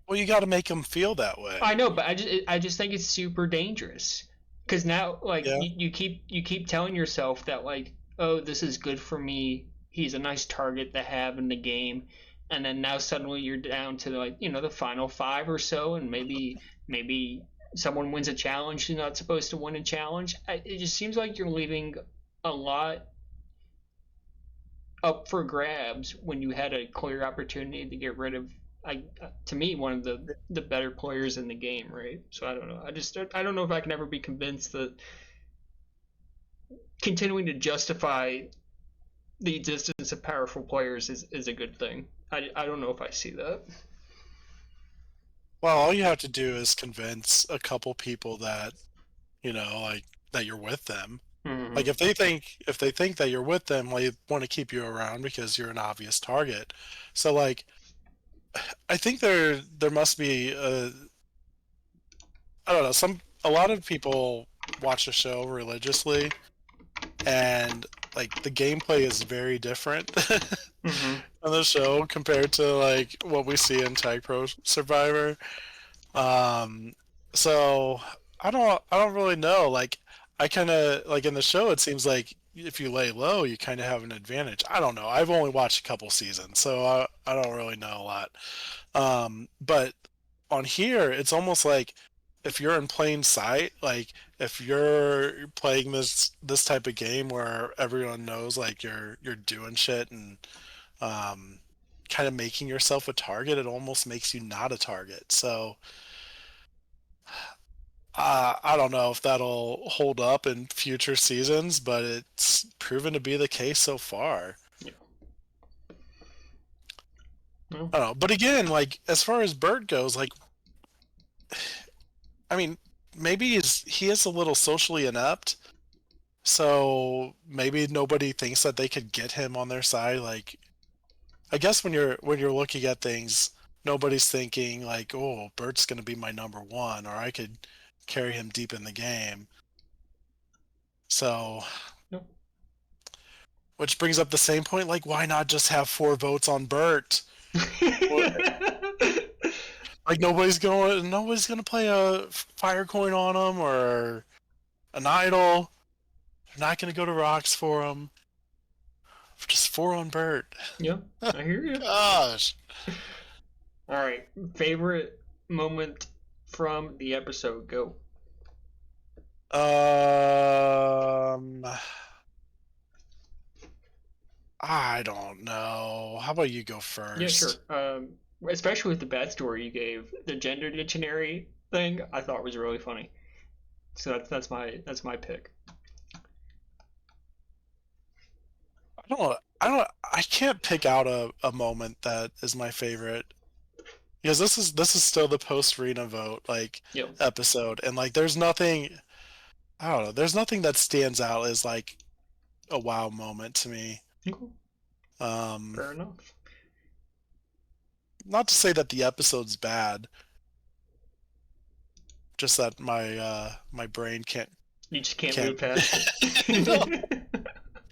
Well, you got to make them feel that I way. know, but I just think it's super dangerous because now like Yeah. you keep telling yourself that like, oh, this is good for me. He's a nice target to have in the game, and then now suddenly you're down to like the final five or so, and maybe someone wins a challenge you're not supposed to win a challenge. It just seems like you're leaving a lot up for grabs when you had a clear opportunity to get rid of to me one of the better players in the game, right? So I don't know. I don't know if I can ever be convinced that continuing to justify the existence of powerful players is a good thing. I don't know if I see that. Well, all you have to do is convince a couple people that, like that you're with them. Mm-hmm. Like if they think that you're with them, they want to keep you around because you're an obvious target. So like I think there must be I don't know, a lot of people watch the show religiously, and like the gameplay is very different Mm-hmm. on the show compared to like what we see in TagPro Survivor. Um, so I don't really know. Like I kind of like in the show, it seems like if you lay low, you kind of have an advantage. I don't know. I've only watched a couple seasons, so I don't really know a lot. But on here, it's almost like if you're in plain sight, like if you're playing this type of game where everyone knows like you're doing shit and um, kind of making yourself a target, it almost makes you not a target. So I don't know if that'll hold up in future seasons, but it's proven to be the case so far. Yeah. Well, I don't know. But again, like as far as Bert goes, like I mean, maybe he is a little socially inept, so maybe nobody thinks that they could get him on their side. Like I guess when you're looking at things, nobody's thinking like, oh, Bert's gonna be my number one, or I could carry him deep in the game. So no. which brings up the same point, like why not just have four votes on Bert? Well, like nobody's gonna play a fire coin on him or an idol. They're not gonna go to rocks for him. Just four on Bert. Yeah, I hear you. Gosh. All right, favorite moment from the episode? Go. Um, I don't know. How about you go Yeah, sure. first? Especially with the backstory you gave, the gender dictionary thing, I thought was really funny. So that's my pick. I can't pick out a moment that is my favorite because this is still the post Rena vote like Yep. episode, and like there's nothing. I don't know. There's nothing that stands out as like a wow moment to me. Cool. Um, Fair enough. not to say that the episode's bad, just that my brain You just can't can't. move past No, it.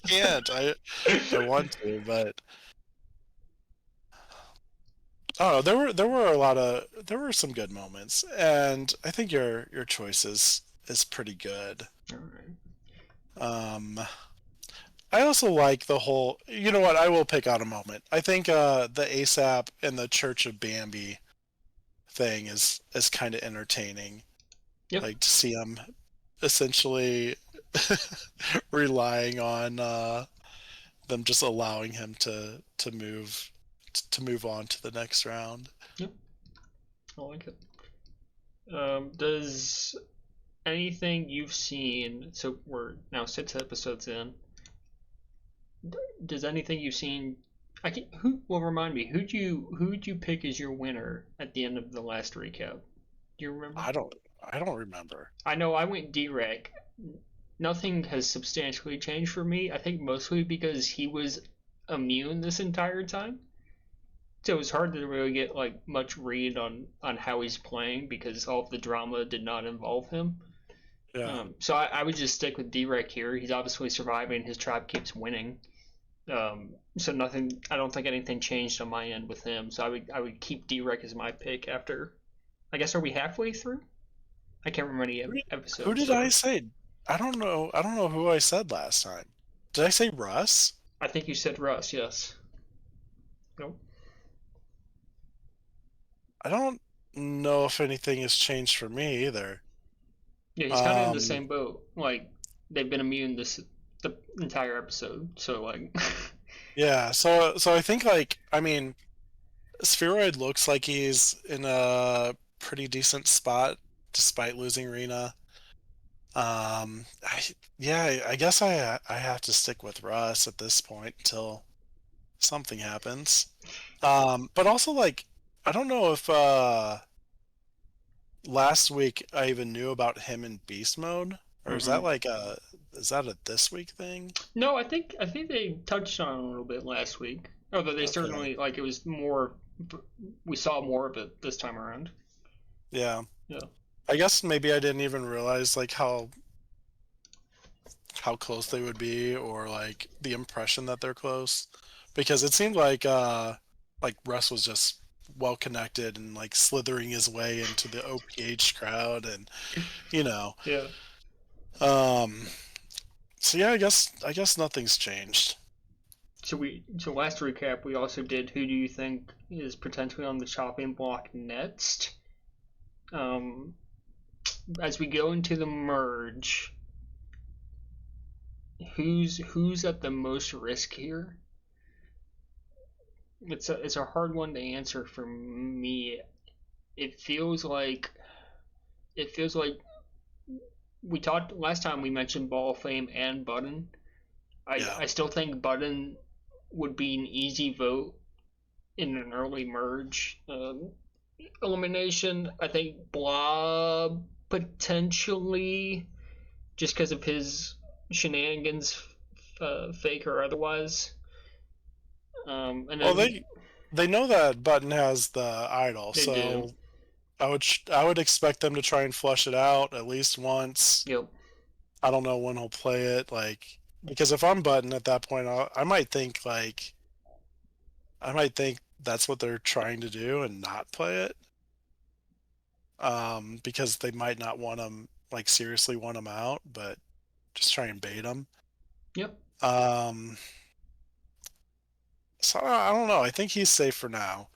can't. I want to, but oh, there were some good moments, and I think your choice is pretty good. All right. Um, I also like the whole. You know what? I will pick out a moment. I think the ASAP and the Church of Bambi thing is kind of entertaining. Yep. Like to see him essentially relying on them just allowing him to move on to the next round. Yep. I like it. Does anything you've seen? So we're now 6 episodes in. Does anything you've seen? Who will remind me? Who'd you pick as your winner at the end of the last recap? Do you remember? I don't I don't remember. I know I went D-Rec. nothing has substantially changed for me. I think mostly because he was immune this entire time. So it was hard to really get like much read on how he's playing because all of the drama did not involve him. Yeah. So I would just stick with Derek here. He's obviously surviving. His tribe keeps winning. So nothing. I don't think anything changed on my end with him. So I would keep Derek as my pick after. I guess are we halfway through? I can't remember any Who episodes. did I So say? I don't know. I don't know who I said last time. Did I say Russ? I think you said Russ. Yes. Nope. I don't know if anything has changed for me either. Yeah, he's kind of in the Um, same boat. Like they've been immune this the entire episode. So like, yeah, so I think like I mean, Spheroid looks like he's in a pretty decent spot despite losing Rena. I yeah, I guess I have to stick with Russ at this point until something happens. But also like I don't know if last week I even knew about him in beast mode, or is that mm-mm. like a is that a this week thing? No, I think they touched on it a little bit last week. Although they Okay. certainly like it was more. We saw more of it this time around. Yeah. Yeah. I guess maybe I didn't even realize like how close they would be or like the impression that they're close because it seemed like Russ was just well connected and like slithering his way into the OPH crowd and you know Yeah. um so yeah I guess nothing's changed. So last recap we also did who do you think is potentially on the chopping block next? Um, as we go into the merge, who's at the most risk here? It's a hard one to answer for me. It feels like it feels like we talked last time we mentioned Ball of Fame and Button. I Yeah. I still think Button would be an easy vote in an early merge elimination. I think Blob potentially just because of his shenanigans, fake or otherwise. And Well, then they know that Button has the idol, they do. so I would expect them to try and flush it out at least once. Yep. I don't know when he'll play it, like because if I'm Button at that point, I might think that's what they're trying to do and not play it, because they might not want him like seriously want him out, but just try and bait him. Yep. Um, so I don't know. I think he's safe for now.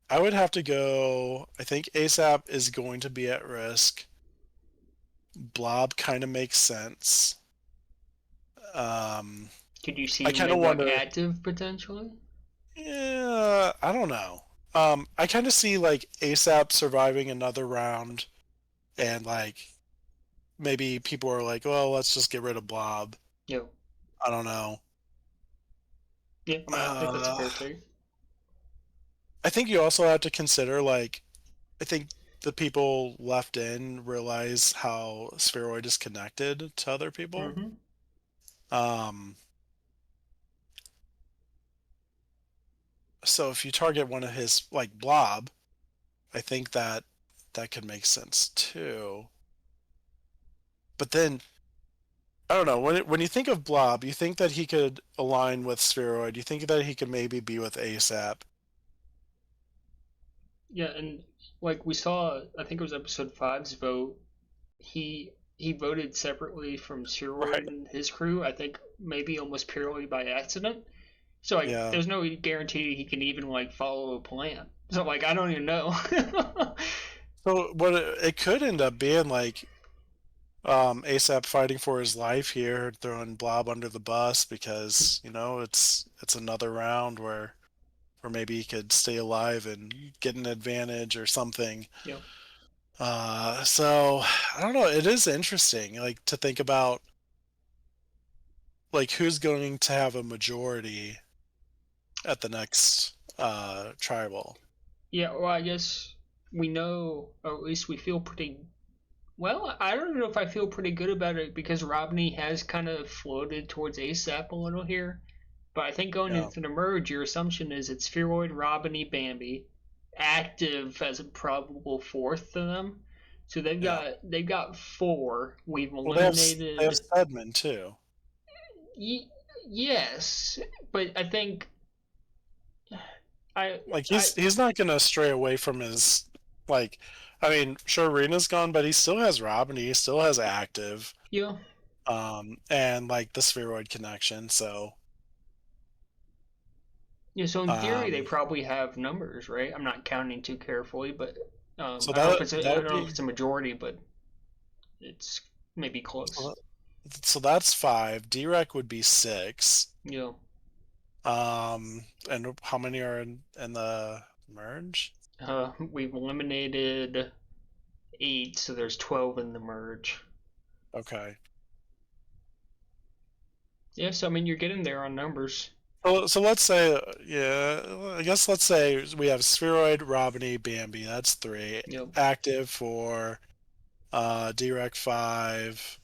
I would have to go. I think ASAP is going to be at risk. Blob kind of makes sense. Um, Could you see I him kind of maybe like wonder. active potentially? Yeah, I don't know. I kind of see like ASAP surviving another round, and like maybe people are like, "Well, let's just get rid of Blob." Yep. I don't know. Yeah. I think that's a Uh, fair take. I think you also have to consider like I think the people left in realize how Spheroid is connected to other people. Mm-hmm. Um, so if you target one of his like Blob, I think that could make sense too. But then I don't know when you think of Blob, you think that he could align with Spheroid. You think that he could maybe be with ASAP. Yeah, and like we saw, I think it was episode five's vote. He voted separately from Steroid Right. and his crew. I think maybe almost purely by accident. So like, Yeah. there's no guarantee he can even like follow a plan. So like, I don't even know. So what it could end up being like ASAP fighting for his life here, throwing Blob under the bus because it's another round where maybe he could stay alive and get an advantage or something. Yep. So I don't know. It is interesting, like to think about like who's going to have a majority at the next tribal. Yeah. Well, I guess we know, or at least we feel pretty. Well, I don't know if I feel pretty good about it because Robney has kind of floated towards ASAP a little here. But I think going Yeah, into the merge, your assumption is it's Spheroid, Robiny, Bambi, active as a probable fourth to them. So yeah. they've got four. We've Well, they have eliminated. Stedman too. Y- yes, but I think I Like I he's not gonna stray away from his like. I mean, sure, Rena's gone, but he still has Robin. He still has active, you know, and like the spheroid connection. So, so in theory they um, probably have numbers, right? I'm not counting too carefully, but so I don't know if that I would don't know if be it's a majority, but it's maybe close. so so that's five. Drek would be six. You know, And how many are in the merge? we've eliminated eight, so there's 12 in the merge. Okay. Yeah, so I mean you're getting there on numbers. So let's say, yeah, I guess let's say we have Spheroid, Robiny, Bambi. That's three. Yep. Active for Drek five,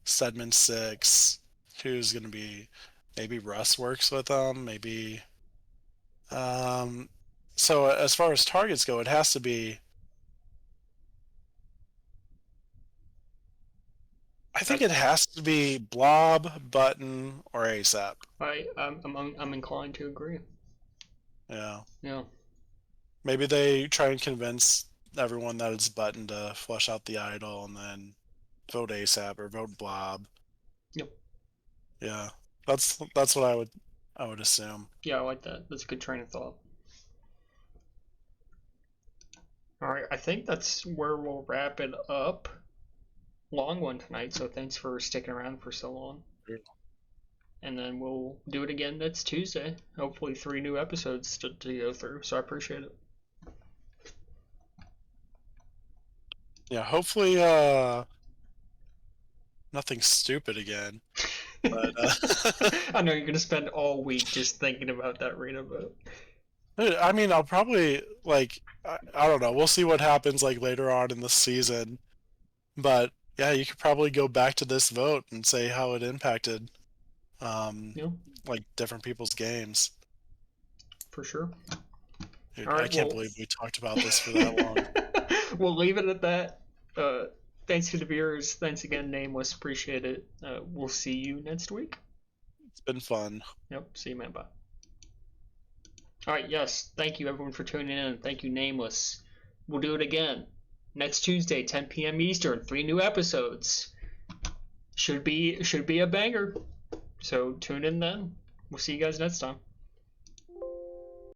Stedman six. Who's gonna be? Maybe Russ works with them. Maybe. Um, so as far as targets go, it has to be. I think That it has to be Blob, Button, or ASAP. I'm inclined to agree. Yeah. Yeah. Maybe they try and convince everyone that it's Button to flush out the idol and then vote ASAP or vote Blob. Yep. Yeah. That's what I would assume. Yeah, I like that. That's a good train of thought. All right, I think that's where we'll wrap it up. Long one tonight, so thanks for sticking around for so long. And then we'll do it again next Tuesday. Hopefully, 3 new episodes to go through. So I appreciate it. Yeah, hopefully nothing stupid again. But I know you're gonna spend all week just thinking about that Reno vote. I mean, I'll probably like I don't know. We'll see what happens like later on in the season. But yeah, you could probably go back to this vote and say how it impacted um You know, like different people's games. for sure. Dude, All I right, can't well, believe we talked about this for that long. we'll leave it at that. Thanks to the viewers. Thanks again, Nameless. Appreciate it. We'll see you next week. It's been fun. Yep. See you, man. Bye. All right. Yes. Thank you, everyone, for tuning in. Thank you, Nameless. We'll do it again next Tuesday, 10 p.m. Eastern. 3 new episodes. Should be a banger. So tune in then. We'll see you guys next time.